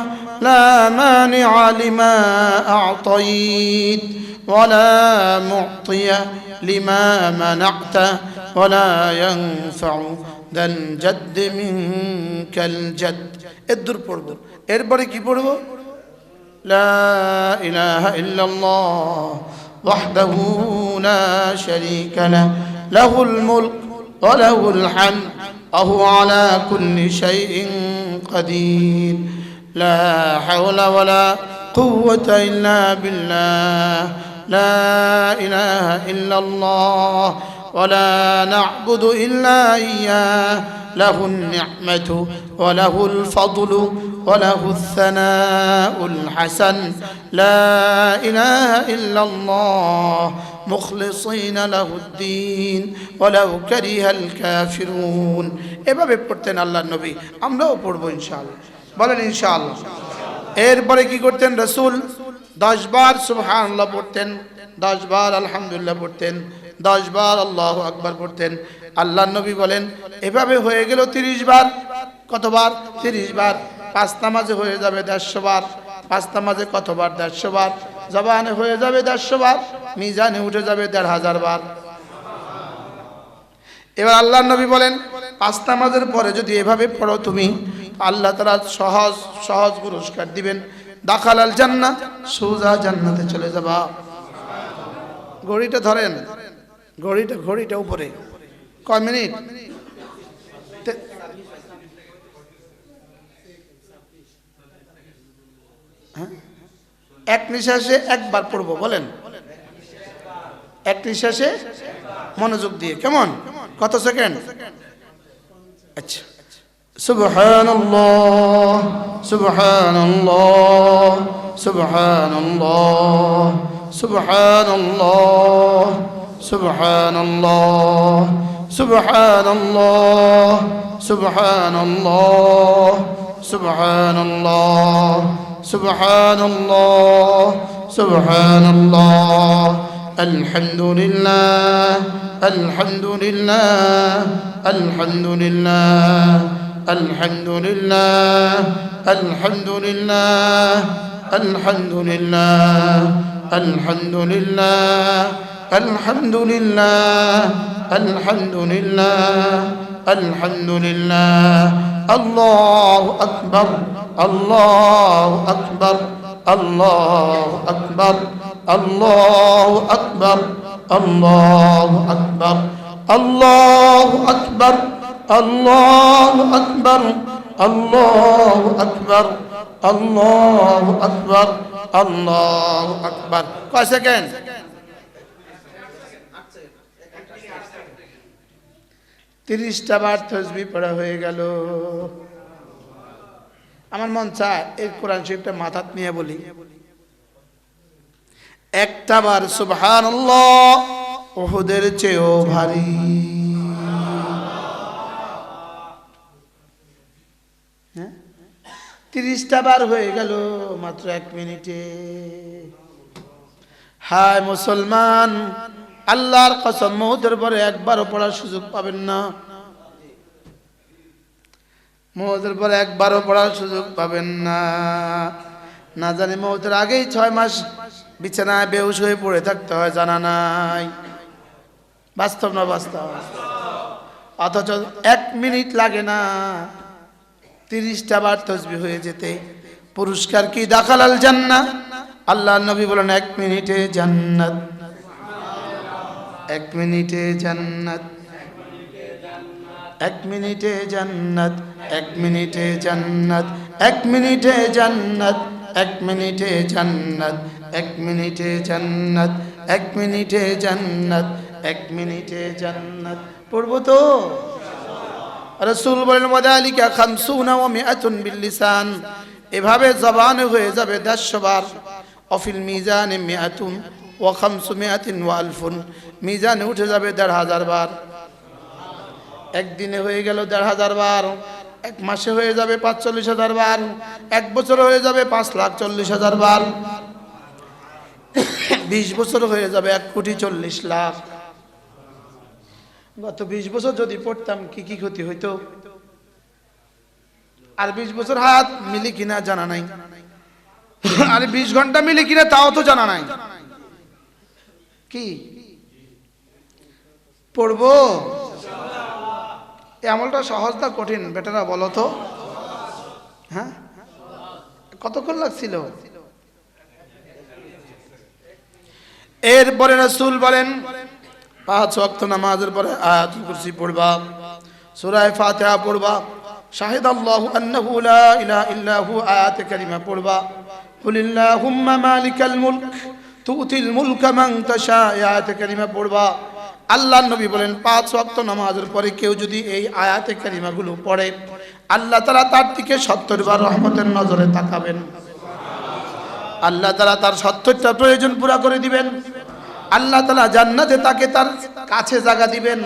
S1: লা মানিআ লিমা আ'তাইত ওয়া লা মু'তিয়া লিমা মানা'তা ওয়া লা ইয়ানফা'ু যাল জাদ্দি মিনকাল জাদ। এদুর পড়বো। এরপরে কি পড়বো? লা ইলাহা ইল্লাল্লাহ ওয়াহদাহু লা শারীকা লাহু লাহুল মুলক ওয়া লাহুল হামদ ওয়া হুয়া আলা কুল্লি শাইইন কাদির। লা হাওলা ওয়া লা কুওয়াতা ইল্লা বিল্লাহ। লা ইলাহা ইল্লাল্লাহ ولا نعبد إلا إياه له النعمة وله الفضل وله الثناء الحسن. لا إله إلا الله مخلصين له الدين ولو كره الكافرون. এভাবে পড়তেন আল্লাহর নবী, আমরাও পড়বো ইনশাআল্লাহ। বলেন ইনশাআল্লাহ। এরপরে কি করতেন রাসূল? 10 বার সুবহানাল্লাহ পড়তেন, 10 বার আলহামদুলিল্লাহ পড়তেন, 10 বার আল্লাহু আকবার পড়তেন। আল্লাহর নবী বলেন এভাবে হয়ে গেল 30 বার। কতবার? 30 বার। 5 নামাজে হয়ে যাবে 150 বার। 5 নামাজে কতবার? 150 বার। জবানে হয়ে যাবে 150 বার, মিজানে উঠে যাবে 1500 বার। এবার আল্লাহর নবী বলেন 5 নামাজের পরে যদি এভাবে পড়ো তুমি, আল্লাহ তাআলা সহজ সহজ পুরস্কার দিবেন। দাখালাল জান্নাহ, সোজা জান্নাতে চলে যাবা। ঘড়িটা ধরেন, ঘড়িটা উপরে। কয় মিনিট? এক নিঃশ্বাসে একবার পড়বো। বলেন এক নিঃশ্বাসে মনোযোগ দিয়ে। কেমন? কত সেকেন্ড? আচ্ছা। সুবহানাল্লাহ, সুবহানাল্লাহ, সুবহানাল্লাহ, সুবহানাল্লাহ, সুবহানাল্লাহ সুবহানাল্লাহ সুবহানাল্লাহ সুবহানাল্লাহ সুবহানাল্লাহ সুবহানাল্লাহ আলহামদুলিল্লাহ আলহামদুলিল্লাহ আলহামদুলিল্লাহ আলহামদুলিল্লাহ আলহামদুলিল্লাহ আলহামদুলিল্লাহ আলহামদুলিল্লাহ আলহামদুলিল্লাহ আলহামদুলিল্লাহ আলহামদুলিল্লাহ আল্লাহু আকবার আল্লাহু আকবার আল্লাহু আকবার আল্লাহু আকবার আল্লাহু আকবার আল্লাহু আকবার আল্লাহু আকবার আল্লাহু আকবার আল্লাহু আকবার আল্লাহু আকবার। কয় সেকেন্ড? 30টা বার তাসবিহ পড়া হয়ে গেল। আমার মন চায় এই কোরআন শরীফটা মাথাত নিয়ে বলি, একটা বার সুবহানাল্লাহ উহুদের চেয়েও ভারী। হ্যাঁ, 30টা বার হয়ে গেল মাত্র 1 মিনিটে। হায় মুসলমান, আল্লাহর কসম মওতের পরে একবারও পড়ার সুযোগ পাবেন না। মওতের পরে একবারও পড়ার সুযোগ পাবেন না। না জানি মওতের আগেই 6 মাস বিছানায় বেহুশ হয়ে পড়ে থাকতে হয় জানা নাই। বাস্তব না বাস্তব? অথচ 1 মিনিট লাগে না 30টা বার তাসবিহ হয়ে যেতে। পুরস্কার কি? দাখালাল জান্নাহ। আল্লাহর নবী বলেন 1 মিনিটে জান্নাত, 1 মিনিটে জান্নাত, 1 মিনিটে জান্নাত, 1 মিনিটে জান্নাত, 1 মিনিটে জান্নাত, 1 মিনিটে জান্নাত, 1 মিনিটে জান্নাত, 1 মিনিটে জান্নাত, 1 মিনিটে জান্নাত। পড়বো তো? রাসূল বলেন ওয়াদালিকা 50 ওয়া 100 বিল লিসান। এভাবে জবানে হয়ে যাবে 150 বার। অফিল মিজানে 100 ওয়া 500 ওয়া 1000। মিজানে উঠে যাবে 1500 বার। একদিনে হয়ে গেল 1500 বার, 1 মাসে হয়ে যাবে 45,000 বার, 1 বছর হয়ে যাবে 5,40,000 বার, 20 বছর হয়ে যাবে 1,40,00,000। গত 20 বছর যদি পড়তাম কি কি ক্ষতি হইতো? আর 20 বছর হাত মিলি কিনা জানা নাই, আর 20 ঘন্টা মিলি কিনা তাও তো জানা নাই। কি পড়বো? এই আমলটা সহজ না কঠিন বেটারা বলো তো? হ্যাঁ, কতক্ষণ লাগছিল? এরপরে রাসূল বলেন 5 ওয়াক্ত নামাজের পরে আয়াতুল কুরসি পড়বা, সূরা ফাতিহা পড়বা, শাহিদাল্লাহু আন্নাহু লা ইলাহা ইল্লা হু আয়াতে কারিমা পড়বা, কুলিল্লাহুম্মা মালিকাল মুলক তুতিল মুলকা মান তাশা আয়াতে কারিমা পড়বা। আল্লাহর নবী বলেন 5 ওয়াক্ত নামাজের পরে কেউ যদি এই আয়াতে কারিমাগুলো পড়ে, আল্লাহ তাআলা তার দিকে 70 বার রহমতের নজরে তাকাবেন। আল্লাহ তাআলা তার 70টা প্রয়োজন পুরা করে দিবেন। আল্লাহ তাআলা জান্নাতে তাকে তার কাছে জায়গা দিবেন।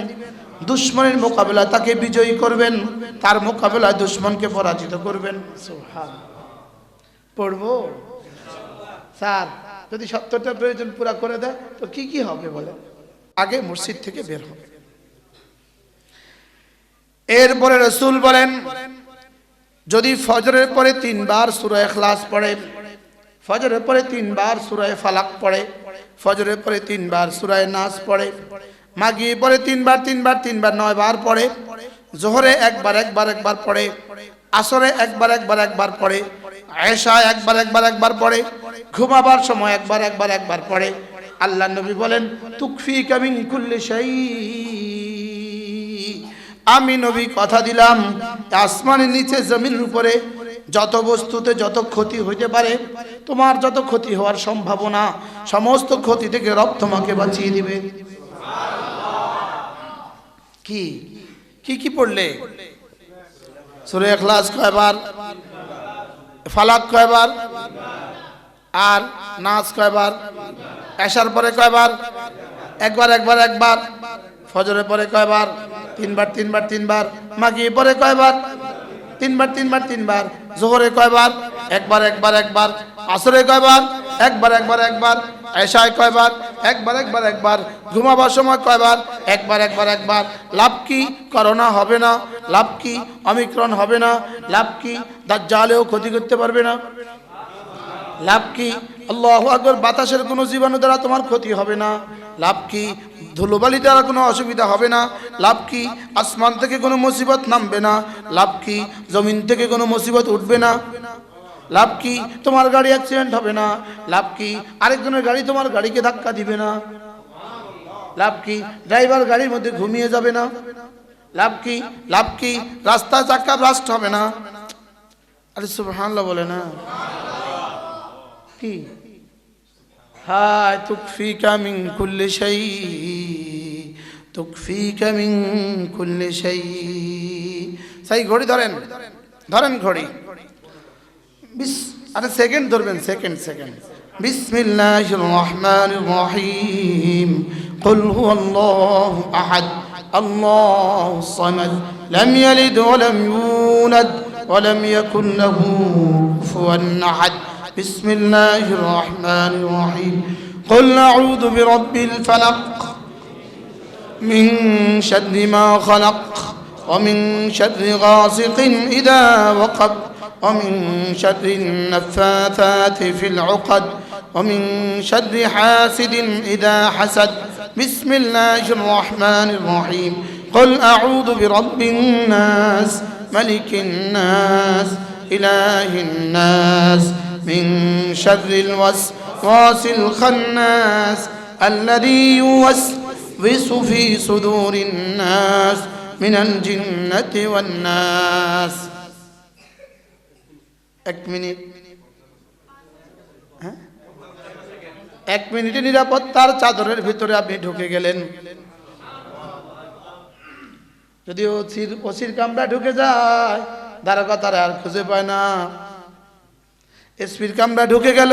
S1: দুশমনের মোকাবেলা তাকে বিজয়ী করবেন, তার মোকাবেলায় দুশমনকে পরাজিত করবেন। সুবহানাল্লাহ। পড়বো স্যার? যদি 70টা প্রয়োজন পুরা করে দেয় তো কি কি হবে বলে? আগে মসজিদ থেকে বের হবে। এরপরে রাসূল বলেন যদি ফজরের পরে 3 বার সূরা ইখলাস পড়ে, ফজরের পরে 3 বার সূরা ফালাক পড়ে, ফজরের পরে 3 বার সূরা নাস পড়ে, মাগরিবের পরে 3 বার 9 বার পড়ে, জোহরে একবার পড়ে, আসরে একবার পড়ে, এশা একবার পড়ে, ঘুমাবার সময় একবার পড়ে। আল্লাহ নবী বলেন তুকফিকা মিন কুল্লি শাই। আমি নবী কথা দিলাম আসমানের নিচে জমিনের উপরে যত বস্তুতে যত ক্ষতি হইতে পারে, তোমার যত ক্ষতি হওয়ার সম্ভাবনা, সমস্ত ক্ষতি থেকে রব তোমাকে বাঁচিয়ে দিবে। কি কি কি পড়লে? সূরা ইখলাস কয়বার? ফালাক কয়বার? আর নাস কয়বার? এশার পরে কয়বার? একবার ফজরে পরে কয়বার তিনবার মাগরিবে পরে কয়বার তিনবার যোহরে কয়বার একবার আসরে কয়বার একবার এশায় কয়বার একবার ঘুমাবার সময় কয়বার একবার লাভ কি করোনা হবে না, লাভ কি অমিক্রন হবে না, লাভ কি দাজ্জালেও ক্ষতি করতে পারবে না, লাভ কি আল্লাহু আকবার বাতাসের কোনো জীবাণু দ্বারা তোমার ক্ষতি হবে না, লাভ কি ধুলোবালি দ্বারা কোনো অসুবিধা হবে না, লাভ কি আসমান থেকে কোনো মুসিবত নামবে না, লাভ কি জমিন থেকে কোনো মুসিবত উঠবে না, লাভ কি তোমার গাড়ি অ্যাক্সিডেন্ট হবে না, লাভ কি আরেকজনের গাড়ি তোমার গাড়িকে ধাক্কা দিবে না, লাভ কি ড্রাইভার গাড়ির মধ্যে ঘুমিয়ে যাবে না, লাভ কি রাস্তা চাক্কা ব্লাস্ট হবে না। আরে সুবহানাল্লাহ বলে না কি হায় তুকফিকা মিন কুল্লি শাই সেই ঘড়ি ধরেন ঘড়ি আরে সেকেন্ড ধরবেন সেকেন্ড বিসমিল্লাহির রহমানির রহিম কুল হুয়াল্লাহু আহাদ আল্লাহুস সামাদ লাম ইয়ালিদ ওয়া লাম ইউলাদ ওয়া লাম ইয়াকুল লাহু কুফুয়ান আহাদ বিসমিল্লাহির রহমানির রহিম কুল আউযু বিরাব্বিল ফালাক মিন শাররি মা খালাক ওয়া মিন শাররি গাসিকিন ইযা ওয়াকাব ومن شر النفاثات في العقد ومن شر حاسد إذا حسد بسم الله الرحمن الرحيم قل أعوذ برب الناس ملك الناس إله الناس من شر الوسواس الخناس الذي يوسوس في صدور الناس من الجنة والناس এক মিনিটে নিরাপত্তার চাদরের ভিতরে আপনি ঢুকে গেলেন। যদি ওসির কামরা ঢুকে যায় দারোগা তারা আর খুঁজে পায় না। এসপির কামরা ঢুকে গেল,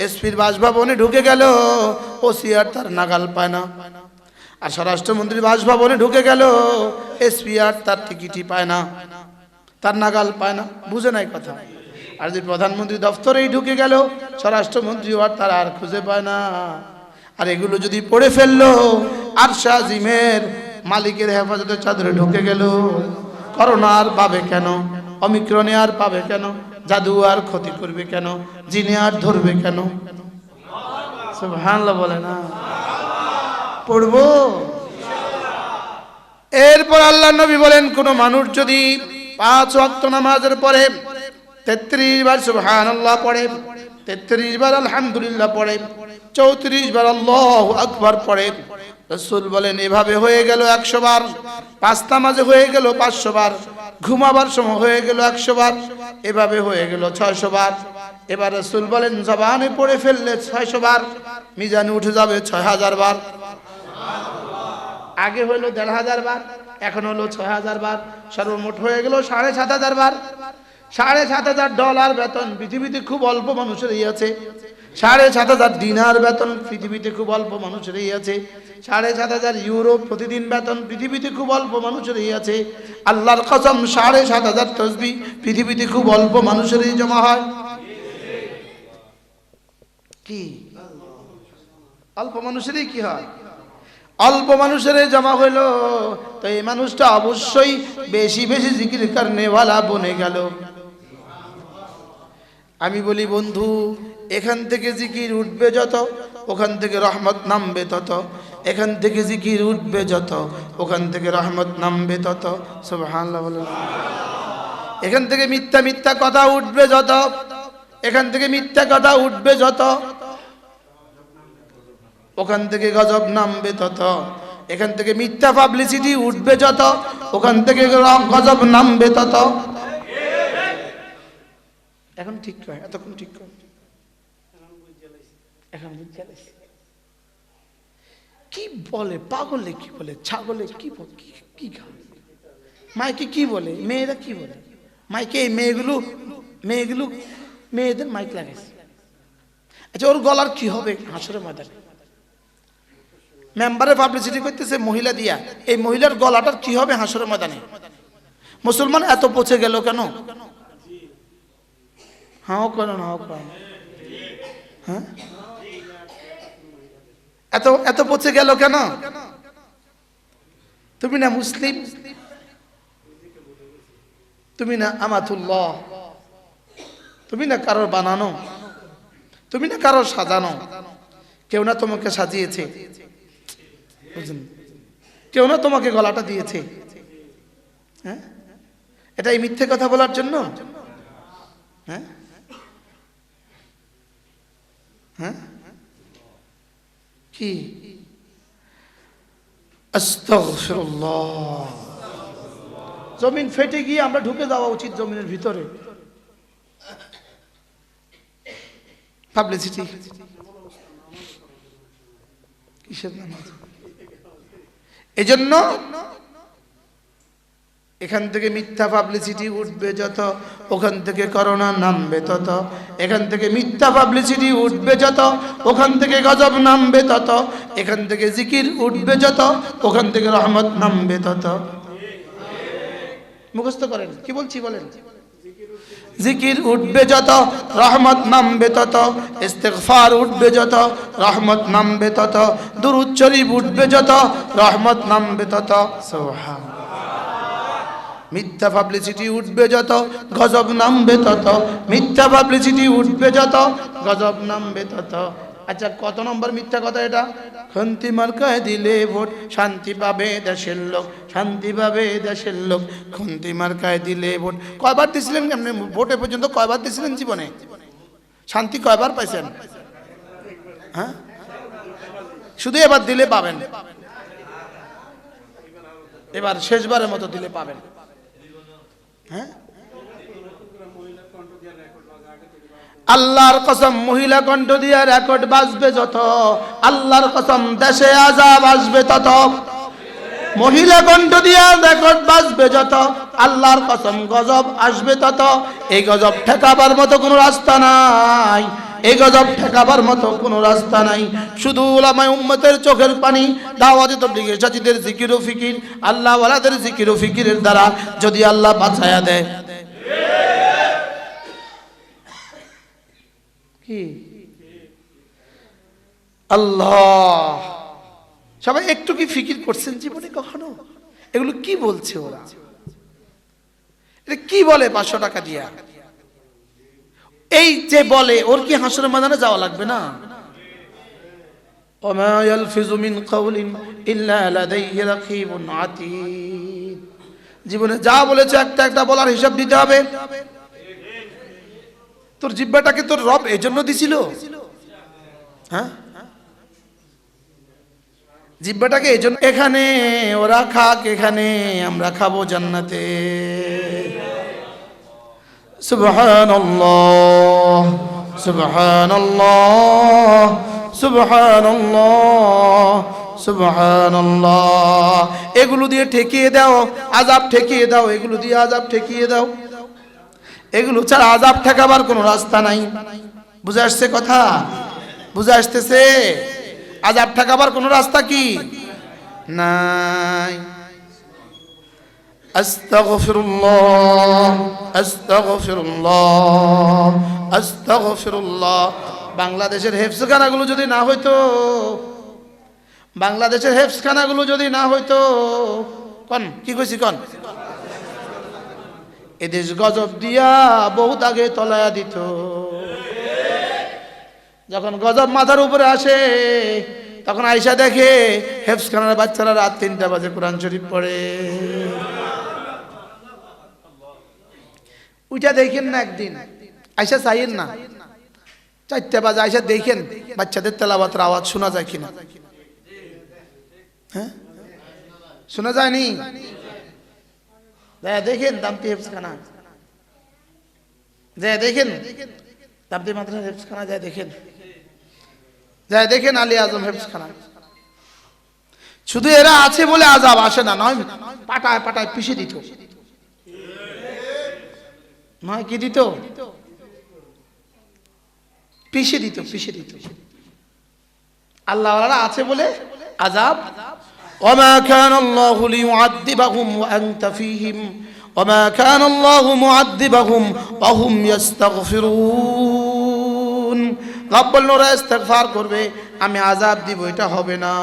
S1: এসপির বাসভবনে ঢুকে গেল, ওসি আর তার নাগাল পায় না। আর স্বরাষ্ট্রমন্ত্রীর বাসভবনে ঢুকে গেল, এসপি আর তার টিকিটই পায় না, তার নাগাল পায় না। বুঝে নাই কথা। আর যদি প্রধানমন্ত্রী দপ্তরেই ঢুকে গেল, স্বরাষ্ট্রমন্ত্রী আর তারা আর খুঁজে পায় না। আর এগুলো যদি পড়ে ফেললো, আরশে আজিমের মালিকের হেফাজতে চাদরে ঢুকে গেল, করোনা আর পাবে কেন, অমিক্রনে আর পাবে কেন, জাদু আর ক্ষতি করবে কেন, জিনে আর ধরবে কেন? সুবহানাল্লাহ বলে না? পড়বো। এরপর আল্লাহ নবী বলেন, কোন মানুষ যদি 5 ওয়াক্ত নামাজের পরে 33 বার সুবহানাল্লাহ পড়ে, 33 বার আলহামদুলিল্লাহ পড়ে, 34 বার আল্লাহু আকবার পড়ে, রাসূল বলেন এভাবে হয়ে গেল 100 বার। 5 নামাজে হয়ে গেল 500 বার, ঘুমাবার সময় হয়ে গেল 100 বার, এভাবে হয়ে গেল 600 বার। এবার রাসূল বলেন জবানে পড়ে ফেললে 600 বার, মিজানে উঠে যাবে 6000 বার। আগে হলো 1500 বার, এখন হলো 6000 বার, সর্বমোট হয়ে গেল 7500 বার। $7500 বেতন পৃথিবীতে খুব অল্প মানুষেরই আছে। 7500 দিনার বেতন পৃথিবীতে খুব অল্প মানুষেরই আছে। 7500 ইউরো প্রতিদিন বেতন পৃথিবীতে খুব অল্প মানুষেরই আছে। আল্লাহর কসম 7500 তসবিহ পৃথিবীতে খুব অল্প মানুষেরই জমা হয়। কি অল্প মানুষেরই কি হয়? অল্প মানুষের জমা হইলো, তো এই মানুষটা অবশ্যই বেশি বেশি জিকির করনেওয়ালা বনে গেল। আমি বলি বন্ধু, এখান থেকে জিকির উঠবে যত, ওখান থেকে রহমত নামবে তত। এখান থেকে জিকির উঠবে যত, ওখান থেকে রহমত নামবে তত। সুবহানাল্লাহ বলেন। এখান থেকে মিথ্যা মিথ্যা কথা উঠবে যত, এখান থেকে মিথ্যা কথা উঠবে যত, ওখান থেকে গজব নামবে তত। এখান থেকে মিথ্যা পাবলিসিটি উঠবে যত, ওখান থেকে গজব নামবে তত। এখন ঠিক কয়, এতক্ষণ ঠিক কয়, এখন কি বলে পাগলে, কি বলে ছাগলে, কি কি খায় মাইকে, কি বলে মেয়েরা, কি বলে মাইকে। এই মেয়েগুলো মেয়েদের মাইক লাগাইছে। আচ্ছা ওর গলার কি হবে হাসরের ময়দানে? মেম্বারে পাবলিসিটি করতেছে মহিলা দিয়া, এই মহিলার গলাটার কি হবে হাসরের ময়দানে? মুসলমান এত পচে গেল কেন? হাও কেন না হাও কেন? হ্যাঁ, এত এত পচে গেল কেন? তুমি না মুসলিম, তুমি না আমাতুল্লাহ, তুমি না কারোর বানানো, তুমি না কারোর সাজানো, কেউ না তোমাকে সাজিয়েছে, বুঝলেন? কেউ না তোমাকে গলাটা দিয়েছে। হ্যাঁ, এটা এই মিথ্যে কথা বলার জন্য? হ্যাঁ হ্যাঁ, কি আস্তাগফিরুল্লাহ। জমিন ফেটে গিয়ে আমরা ঢুকে যাওয়া উচিত জমিনের ভিতরে। পাবলিসিটি কিসের নামাজ? এজন্য এখান থেকে মিথ্যা পাবলিসিটি উঠবে যত, ওখান থেকে করোনা নামবে তত। এখান থেকে মিথ্যা পাবলিসিটি উঠবে যত, ওখান থেকে গজব নামবে তত। এখান থেকে জিকির উঠবে যত, ওখান থেকে রহমত নামবে তত। মুখস্থ করেন, কি বলছি বলেন। জিকির উঠবে যত, রহমত নামবে তত। ইস্তিগফার উঠবে যত, রহমত নামবে তত। দুরূদ শরীফ উঠবে যত, রহমত নামবে তত। সুবহানাল্লাহ। মিথ্যা পাবলিসিটি উঠবে যত, গজব নামবে তত। মিথ্যা পাবলিসিটি উঠবে যত, গজব নামবে তত। আচ্ছা, কত নম্বর মিথ্যা কথা এটা? খন্তি মার্কায় দিলে ভোট শান্তি পাবে দেশের লোক, শান্তি পাবে দেশের লোক। খন্তি মার্কায় দিলে ভোট। কয়বার দিছিলেন কেমনে ভোটে পর্যন্ত? কয়বার দিছিলেন জীবনে? শান্তি কয়বার পাইছেন? হ্যাঁ, শুধু এবার দিলে পাবেন, এবার শেষবারের মতো দিলে পাবেন। হ্যাঁ, আল্লাহর কসম মহিলা কণ্ঠ দিয়া রেকর্ড বাজবে যত, আল্লাহর কসম দেশে আযাব আসবে তত। মহিলা কণ্ঠ দিয়া রেকর্ড বাজবে যত, আল্লাহর কসম গজব আসবে তত। এই গজব ঠেকাবার মতো কোনো রাস্তা নাই, এই গজব ঠেকাবার মতো কোনো রাস্তা নাই। শুধু উলামায়ে উম্মতের চোখের পানি, দাওয়াতে তাবলীগের সাথীদের জিকির ও ফিকির, আল্লাহ ওয়ালাদের জিকির ও ফিকিরের দ্বারা যদি আল্লাহ বাঁচায়া দেয়। কি আল্লাহ, সবাই একটু কি ফিকির করছেন জীবনে কখনো? এগুলো কি বলছে ওরা? এটা কি বলে 500 টাকা দিয়া? এই যে বলে, ওর কি হাসরের ময়দানে যাওয়া লাগবে না? ওমা ইয়ালফিজু মিন কাওলিন ইল্লা লাদাইহি রাকিবুন আতীদ। জীবনে যা বলেছে একটা একটা বলার হিসাব দিতে হবে। তোর জিহ্বাটাকে তোর রব এজন্য দিছিল। হ্যাঁ, জিহ্বাটাকে এজন্য। এখানে ওরা খাক, এখানে আমরা খাবো জান্নাতে। সুবহানাল্লাহ সুবহানাল্লাহ সুবহানাল্লাহ সুবহানাল্লাহ। এগুলো দিয়ে ঠেকিয়ে দাও আযাব, ঠেকিয়ে দাও, এগুলো দিয়ে আযাব ঠেকিয়ে দাও। এগুলো ছাড়া আযাব ঠেকাবার কোনো রাস্তা নাই। বুঝে আসছে কথা? বুঝে আসতেছে? আযাব ঠেকাবার কোনো রাস্তা কি নাই। আস্তাগফিরুল্লাহ আস্তাগফিরুল্লাহ আস্তাগফিরুল্লাহ। বাংলাদেশের হেফজখানাগুলো যদি না হইতো, বাংলাদেশের হেফজখানাগুলো যদি না হইতো, কোন কি কইছি কোন, এদেশ গজব দিয়া বহুত আগে তলায়া দিত। যখন গজব মাথার উপরে আসে, তখন আয়েশা দেখে হেফজখানার বাচ্চারা রাত 3টা বাজে কোরআন শরীফ পড়ে। ওইটা দেখেন না একদিন, আয়েশা চাইেন না 4টা বাজে আয়েশা দেখেন বাচ্চাদের তেলাওয়াতের আওয়াজ শোনা যায় কিনা। হ্যাঁ, শোনা যায়নি? দেখেন দামতি হেফজখানা, যায় দেখেন দামতি মাদ্রাসা হেফজখানা, যায় দেখেন, যায় দেখেন আলী আজম হেফজখানা। শুধু এরা আছে বলে আযাব আসে না, নয় পাটায় পাটায় পিষে দিত, নয় কি দিত, পিষে দিত, পিষে দিত। আল্লাহওয়ালারা আছে বলে আযাব। ওয়ামা কানা আল্লাহু লিয়ুআযযিবাহুম ওয়া আনতা ফীহিম ওয়ামা কানা আল্লাহু মুআযযিবাহুম ওয়া হুম ইস্তাগফিরুন। রব বললেন ওরা ইস্তেগফার করবে, আমি আযাব দিব, এটা হবে না।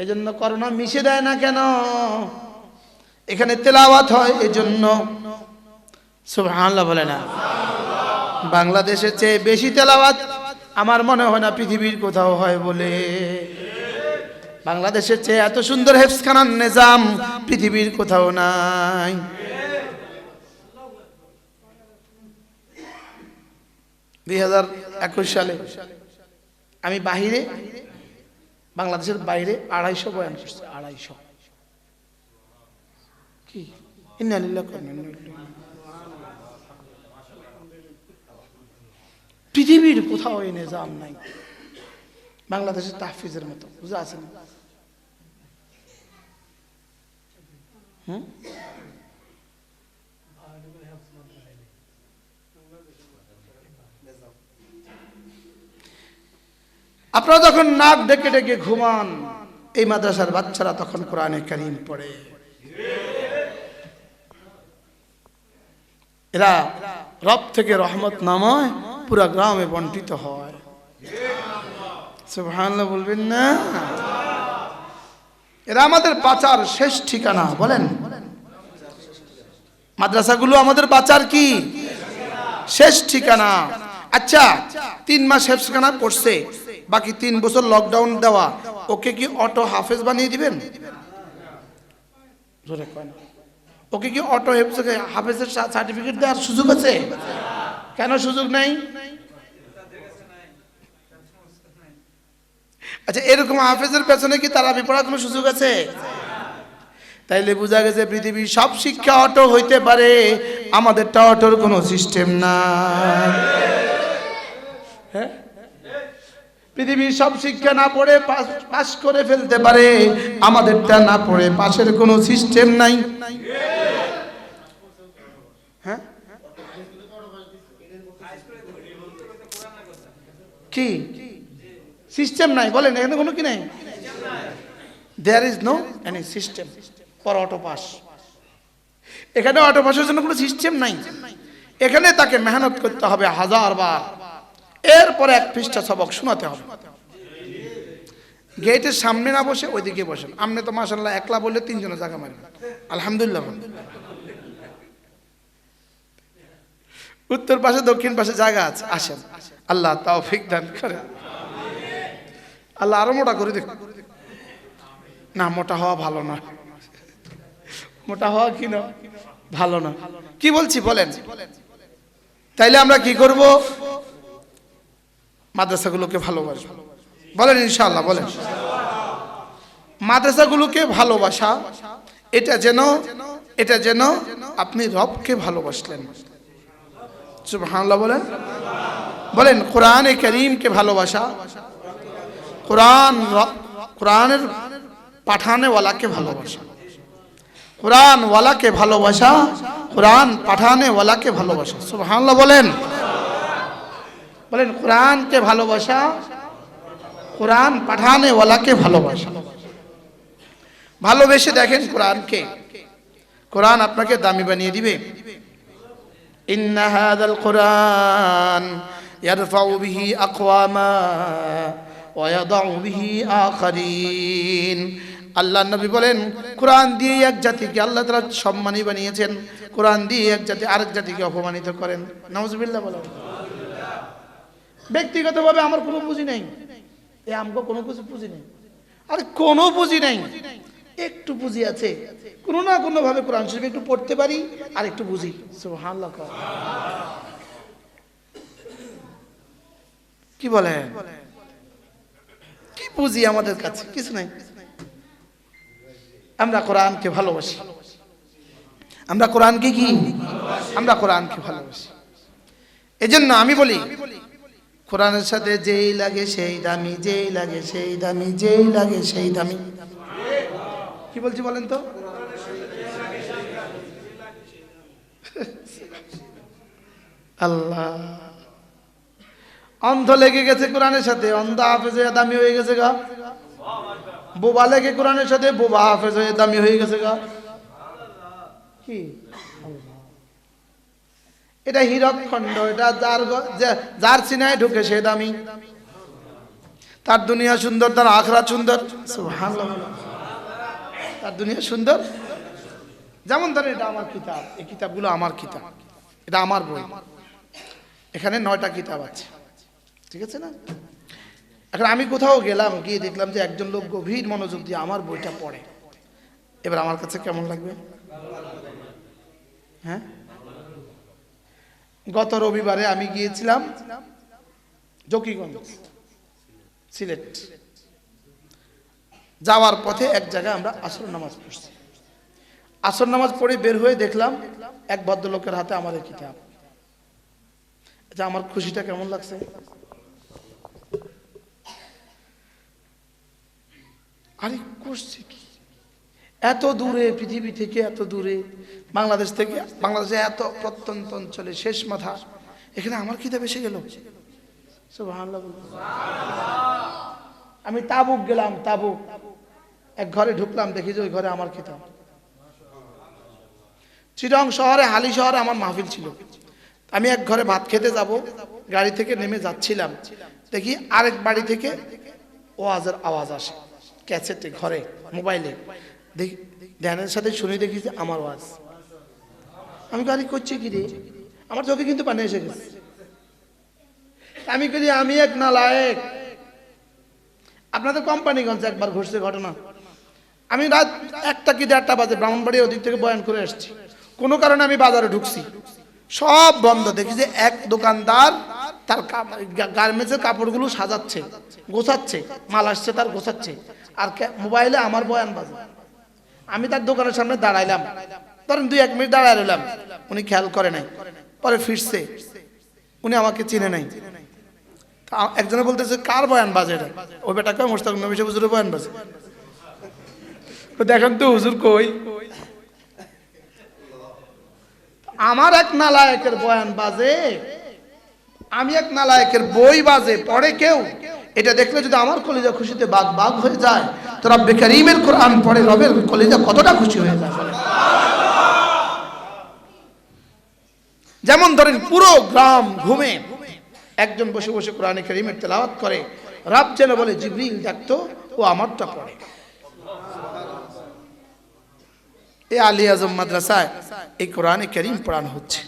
S1: এজন্য করোনা মিশে দেয় না কেন? এখানে তেলাওয়াত হয় এজন্য। সুবহানাল্লাহ বলে না? বাংলাদেশের চেয়ে বেশি তেলাওয়াত আমার মনে হয় না পৃথিবীর কোথাও হয় বলে। বাংলাদেশের চেয়ে এত সুন্দর হেফজখানার নিজাম পৃথিবীর কোথাও নাই। দুই 2021 সালে আমি বাহিরে, বাংলাদেশের বাইরে 250 বয়ান করছি। 250 কি ইন্না লিল্লাহি ওয়া ইন্না ইলাইহি রাজিউন। পৃথিবীর কোথাও এই নিজাম নাই বাংলাদেশের তাহফিজের মতো। বুঝা আছে না? আপনারা যখন নাক ডেকে ডেকে ঘুমান, এই মাদ্রাসার বাচ্চারা তখন কোরআনে কারীম পড়ে। এরা রব থেকে রহমত নামায় পুরা গ্রামে বন্টিত হয়। সুবহানাল্লাহ বলবেন না? এরা আমাদের বাঁচার শেষ ঠিকানা। বলেন, মাদ্রাসাগুলো আমাদের বাঁচার কি শেষ ঠিকানা? আচ্ছা, 3 মাস হেফজখানা পড়ছে, বাকি 3 বছর লকডাউন দেওয়া, ওকে কি অটো হাফেজ বানিয়ে দিবেন? জোরে কয় না। ওকে কি অটো হাফেজের সার্টিফিকেট দেওয়ার সুযোগ আছে? কেন সুযোগ নাই? আচ্ছা, এরকম হাফেজের পেছনে কি তারাবি পড়ার কোনো সুযোগ আছে? তাইলে বোঝা গেছে পৃথিবীর সব শিক্ষা অটো হইতে পারে, আমাদেরটা অটোর কোনো সিস্টেম নাই। হ্যাঁ, পৃথিবীর সব শিক্ষা না পড়ে পাস করে ফেলতে পারে, আমাদেরটা না পড়ে পাশের কোনো সিস্টেম নাই। হ্যাঁ, কি সিস্টেম নাই? বলেন, এখানে কোনো কি নাই? There is no any system for auto pass. এখানে অটো পাসের জন্য কোনো সিস্টেম নাই। এখানে তাকে মেহনত করতে হবে 1000 বার, এরপরে 1 পৃষ্ঠা সবক শোনাতে হবে। গেটের সামনে না বসে ওইদিকে বসেন। আপনি তো মাশাআল্লাহ একলা বললে 3 জনের জায়গা মারবেন। আলহামদুলিল্লাহ। উত্তর পাশে দক্ষিণ পাশে জায়গা আছে, আসেন। আল্লাহ তৌফিক দান করেন। আল্লাহ আরো মোটা করে দেখ। না, মোটা হওয়া ভালো না। মোটা হওয়া কি না ভালো না। কি বলছি বলেন? তাইলে আমরা কি করব? মাদ্রাসাগুলোকে ভালোবাসবো। বলেন ইনশাআল্লাহ। বলেন, মাদ্রাসাগুলোকে ভালোবাসা, এটা যেন আপনি রবকে ভালোবাসলেন। সুবহানাল্লাহ বলেন। বলেন, কোরআনে কারীমকে ভালোবাসা, কোরআনের পাঠানেওয়ালাকে ভালোবাসা, কোরআনওয়ালাকে ভালোবাসা, কোরআন পাঠানেওয়ালাকে ভালোবাসা। সুবহানাল্লাহ বলেন। বলেন, কোরআনকে ভালোবাসা, কোরআন পাঠানেওয়ালাকে ভালোবাসা। ভালোবেসে দেখেন কোরআনকে, কোরআন আপনাকে দামি বানিয়ে দিবে। ইন্না হাযাল কুরআন ইয়ারফাউ বিহি আকওয়ামা ওয়া ইয়াদাউ বিহি আখারিন। আল্লাহর নবী বলেন, কোরআন দিয়ে এক জাতিকে আল্লাহ তাআলা সম্মানী বানিয়েছেন, কোরআন দিয়ে এক জাতি আরেক জাতিকে অপমানিত করেন। নাউজুবিল্লাহ বলেন। ব্যক্তিগতভাবে আমার কোনো পুঁজি নেই, আমগো কোনো কিছু পুঁজি নেই, আর কোনো পুঁজি নেই। একটু পুঁজি আছে, কোনো না কোনো ভাবে কোরআন শরীফ একটু পড়তে পারি আর একটু বুঝি। সুবহানাল্লাহ। কি বলে? কি পুঁজি আমাদের কাছে? কিছু নাই। আমরা কোরআনকে ভালোবাসি। আমরা কোরআনকে কি? আমরা কোরআনকে ভালোবাসি। এজন্য আমি বলি, কোরআনের সাথে যেই লাগে সেই দামি, যেই লাগে সেই দামি, যেই লাগে সেই দামি। কি বলছি বলেন তো? আল্লাহ অন্ধ লেগে গেছে কোরআনের সাথে, অন্ধ হাফেজ হয়ে দামি হয়ে গেছে গা। বোবা লেগে কোরআনের সাথে, বোবা হাফেজ হয়ে দামি হয়ে গেছে গা। কি এটা হীরক খণ্ড, এটা যার সিনায় ঢুকে সে দামি। তার দুনিয়া সুন্দর, তার আখিরাত সুন্দর। সুবহানাল্লাহ। তার দুনিয়া সুন্দর। যেমন ধরেন এটা আমার কিতাব, এই কিতাবগুলো আমার কিতাব, এটা আমার বই। এখানে 9টা কিতাব আছে, ঠিক আছে না? এখন আমি কোথাও গেলাম, গিয়ে দেখলাম যে একজন লোক গভীর মনোযোগ দিয়ে আমার বইটা পড়ে। এবার আমার কাছে কেমন লাগবে? হ্যাঁ, গত রবিবারে আমি গিয়েছিলাম জকিগঞ্জ, সিলেট। যাওয়ার পথে এক জায়গায় আমরা আসর নামাজ পড়ছি। আসর নামাজ পড়ে বের হয়ে দেখলাম এক ভদ্রলোকের হাতে আমার এই কিতাব। এটা আমার খুশিটা কেমন লাগছে? আরে করছে কি এত দূরে, পৃথিবী থেকে এত দূরে, বাংলাদেশ থেকে, বাংলাদেশে এত প্রত্যন্ত অঞ্চলে শেষ মাথা, এখানে আমার কিতাব এসে গেল। সুবহানাল্লাহ। আমি তাবুক গেলাম, তাবুক এক ঘরে ঢুকলাম, দেখি যে ওই ঘরে আমার কিতাব। চিটং শহরে, হালি শহরে আমার মাহফিল ছিল। আমি এক ঘরে ভাত খেতে যাব, গাড়ি থেকে নেমে যাচ্ছিলাম, দেখি আরেক বাড়ি থেকে ওয়াজের আওয়াজ আসে, ক্যাসেটে, ঘরে, মোবাইলে। দেখি ধ্যানের সাথে শুনে দেখি যে আমার ওয়াজ। আমি গাড়ি করছি কি রে, আমার চোখে কিন্তু পানি এসে গেছে। আমি করি আমি এক নালায়েক। আপনাদের কোম্পানিগঞ্জে একবার ঘটছে ঘটনা। আমি রাত 1টা কি 1:30 বাজে ব্রাহ্মণবাড়ির ওদিক থেকে বয়ান করে আসছি। কোনো কারণে আমি বাজারে ঢুকছি, সব বন্ধ। দেখি যে এক দোকানদার তার গার্মেন্টসের কাপড়গুলো সাজাচ্ছে, গোছাচ্ছে, মাল আসছে তার গোছাচ্ছে, আর মোবাইলে আমার বয়ান বাজে। আমি তার দোকানের সামনে দাঁড়াইলাম, ধরেন 2-1 মিনিট দাঁড়ায় রইলাম। উনি খেয়াল করে নাই, পরে ফিরছে। উনি আমাকে চিনে নাই। একজনে বলতেছে কার বয়ান বাজে এটা? ওই বেটাকে মোস্তাক নবী হুজুরের বয়ান বাজে। দেখেন তো হুজুর কই? আমার এক নালায়েকের বয়ান বাজে, আমি এক নালায়েকের বই বাজে, পড়ে কেউ। এটা দেখলে যদি আমার কলিজা খুশিতে বাগ বাগ হয়ে যায়, তো রব্বে কারীমের কোরআন পড়ে রবের কলিজা কতটা খুশি হয়ে যায়। যেমন ধরেন পুরো গ্রাম ঘুমে, একজন বসে বসে কোরআনে কারীমের তেলাওয়াত করে, রব যেন বলে জিবরিল দেখতো ও আমারটা পড়ে। এই আলী আজম মাদ্রাসায় এই কোরআনে কারীম পড়ানো হচ্ছে।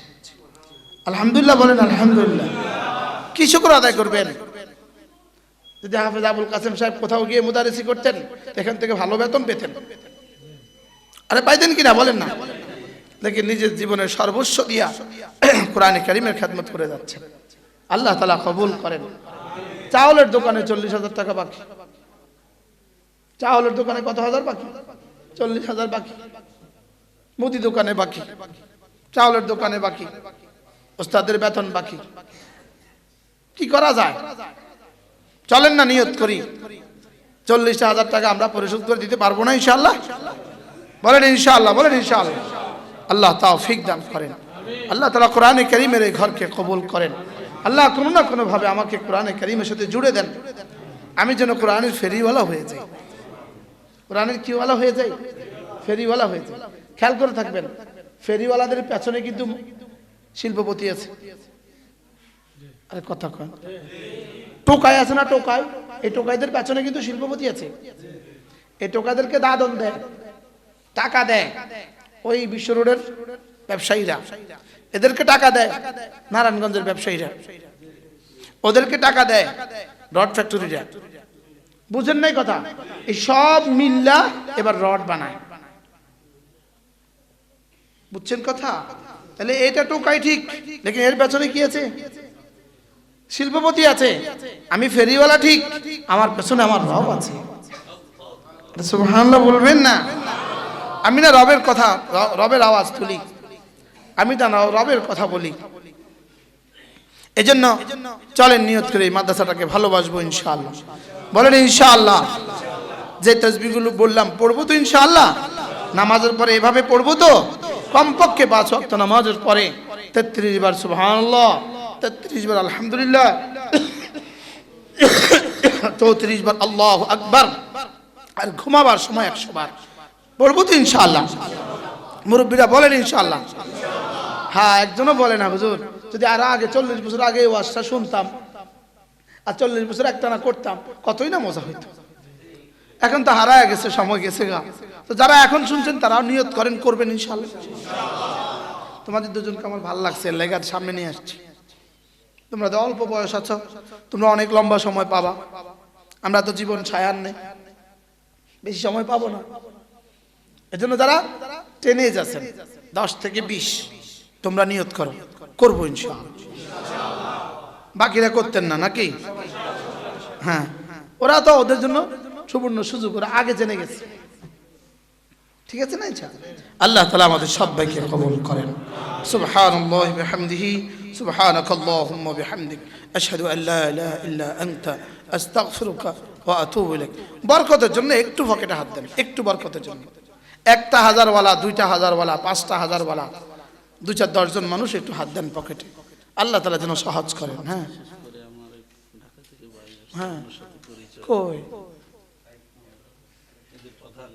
S1: আলহামদুলিল্লাহ বলেন আলহামদুলিল্লাহ। কি শুকর আদায় করবেন? যদি হাফেজ আবুল কাসেম সাহেব কোথাও গিয়ে মুদারিসি করতেন, এখান থেকে ভালো বেতন পেতেন। আরে পাইতেন কিনা বলেন না? লেকিন নিজের জীবনের সর্বস্ব দিয়া কোরআনে কারীমের খেদমত করে যাচ্ছেন। আল্লাহ তাআলা কবুল করেন। চাউলের দোকানে 40,000 টাকা বাকি। চাউলের দোকানে কত হাজার বাকি? 40,000 বাকি। মুদি দোকানে বাকি, চাউলের দোকানে বাকি, ওস্তাদের বেতন বাকি। কি করা যায়? চলেন না নিয়ত করি 40,000 টাকা আমরা পরিশোধ করে দিতে পারবো না ইনশাআল্লাহ? বলেন ইনশাআল্লাহ, বলেন ইনশাআল্লাহ। আল্লাহ তৌফিক দান করেন। আল্লাহ তাআলা কোরআনে কারীমের এই ঘরকে কবুল করেন। আল্লাহ কোনো না কোনো ভাবে আমাকে কোরআনে কারীমের সাথে জুড়ে দেন, আমি যেন কোরআনের ফেরিওয়ালা হয়ে যাই। কোরআনের কিওয়ালা হয়ে যাই? ফেরিওয়ালা হয়ে যাই। খেয়াল করে থাকবেন, ফেরিওয়ালাদের পেছনে কিন্তু শিল্পপতি আছে। আরে কথা কয়, টোকাই আছে না? টোকাই, এই টোকাইদের পেছনে কিন্তু শিল্পপতি আছে। এই টোকাইদেরকে দাদন দেয়, টাকা দেয় ওই বিশ্ব রোডের ব্যবসায়ীরা, এদেরকে টাকা দেয় নারায়ণগঞ্জের ব্যবসায়ীরা, ওদেরকে টাকা দেয় রড ফ্যাক্টরিরা। বুঝেন নাই কথা? এই সব মিল্লা এবার রড বানায়। বুঝছেন কথা? তাহলে এটা টোকাই ঠিক, লেকিন এর পেছনে কি আছে? শিল্পপতি আছে। আমি ফেরিওয়ালা ঠিক, আমার পেছনে আমার রব আছে। সুবহানাল্লাহ বলবেন না? আমি না রবের কথা, রবের আওয়াজ তুলি, আমি তা না রবের কথা বলি। এজন্য চলেন নিয়ত করে এই মাদ্রাসাটাকে ভালোবাসবো ইনশাআল্লাহ। বলেন ইনশাআল্লাহ। যে তাসবিহগুলো বললাম পড়বো তো ইনশাআল্লাহ। নামাজের পরে এভাবে পড়বো তো, কমপক্ষে 5 ওয়াক্ত নামাজের পরে 33 বার সুবহানাল্লাহ, 33 বার আলহামদুলিল্লাহ, 34 বার আল্লাহু আকবার, আর ঘুমাবার সময় 100 বার বলবো তো ইনশাআল্লাহ। মুরব্বীরা বলেন ইনশাআল্লাহ। হ্যাঁ, একজনও বলে না হুজুর যদি আর আগে 40 বছর আগে এই ওয়াজটা শুনতাম আর 40 বছর একটানা করতাম কতই না মজা হইতো। এখন তো হারায় গেছে, সময় গেছে গা। তো যারা এখন শুনছেন তারাও নিয়ত করেন, করবেন ইনশাআল্লাহ। তোমাদের দুজনকে আমার ভালো লাগছে, লেগার সামনে নিয়ে আসছি। তোমরা তো অল্প বয়স আছো, তোমরা অনেক লম্বা সময় পাবা। আমরা তো জীবন ছায়ার নেই, বেশি সময় পাবো না। এজন্য যারা টেনে যাচ্ছেন 10 থেকে 20 তোমরা নিয়ত করো, করবো ইনশাআল্লাহ। বাকিরা করতেন না নাকি? হ্যাঁ, ওরা তো ওদের জন্য সুবর্ণ সুযোগ, ওরা আগে জেনে গেছে। ঠিক আছে না? আল্লাহ তাআলা আমাদের সবাইকে কবুল করেন। সুবহানাল্লাহি ওয়া বিহামদিহি, সুবহানাকাল্লাহুম্মা ওয়া বিহামদিক, আশহাদু আল লা ইলাহা ইল্লা আনতা, আস্তাগফিরুকা ওয়া আতুবু ইলাইক। বরকতের জন্য একটু পকেটে হাত দেন, একটু বরকতের জন্য। 1টা 1000 ওয়ালা, 2টা 1000 ওয়ালা, 5টা 1000 ওয়ালা, 2-4-10 জন মানুষ একটু হাত দেন পকেটে, আল্লাহ তাআলা যেন সহজ করেন। হ্যাঁ হ্যাঁ, কই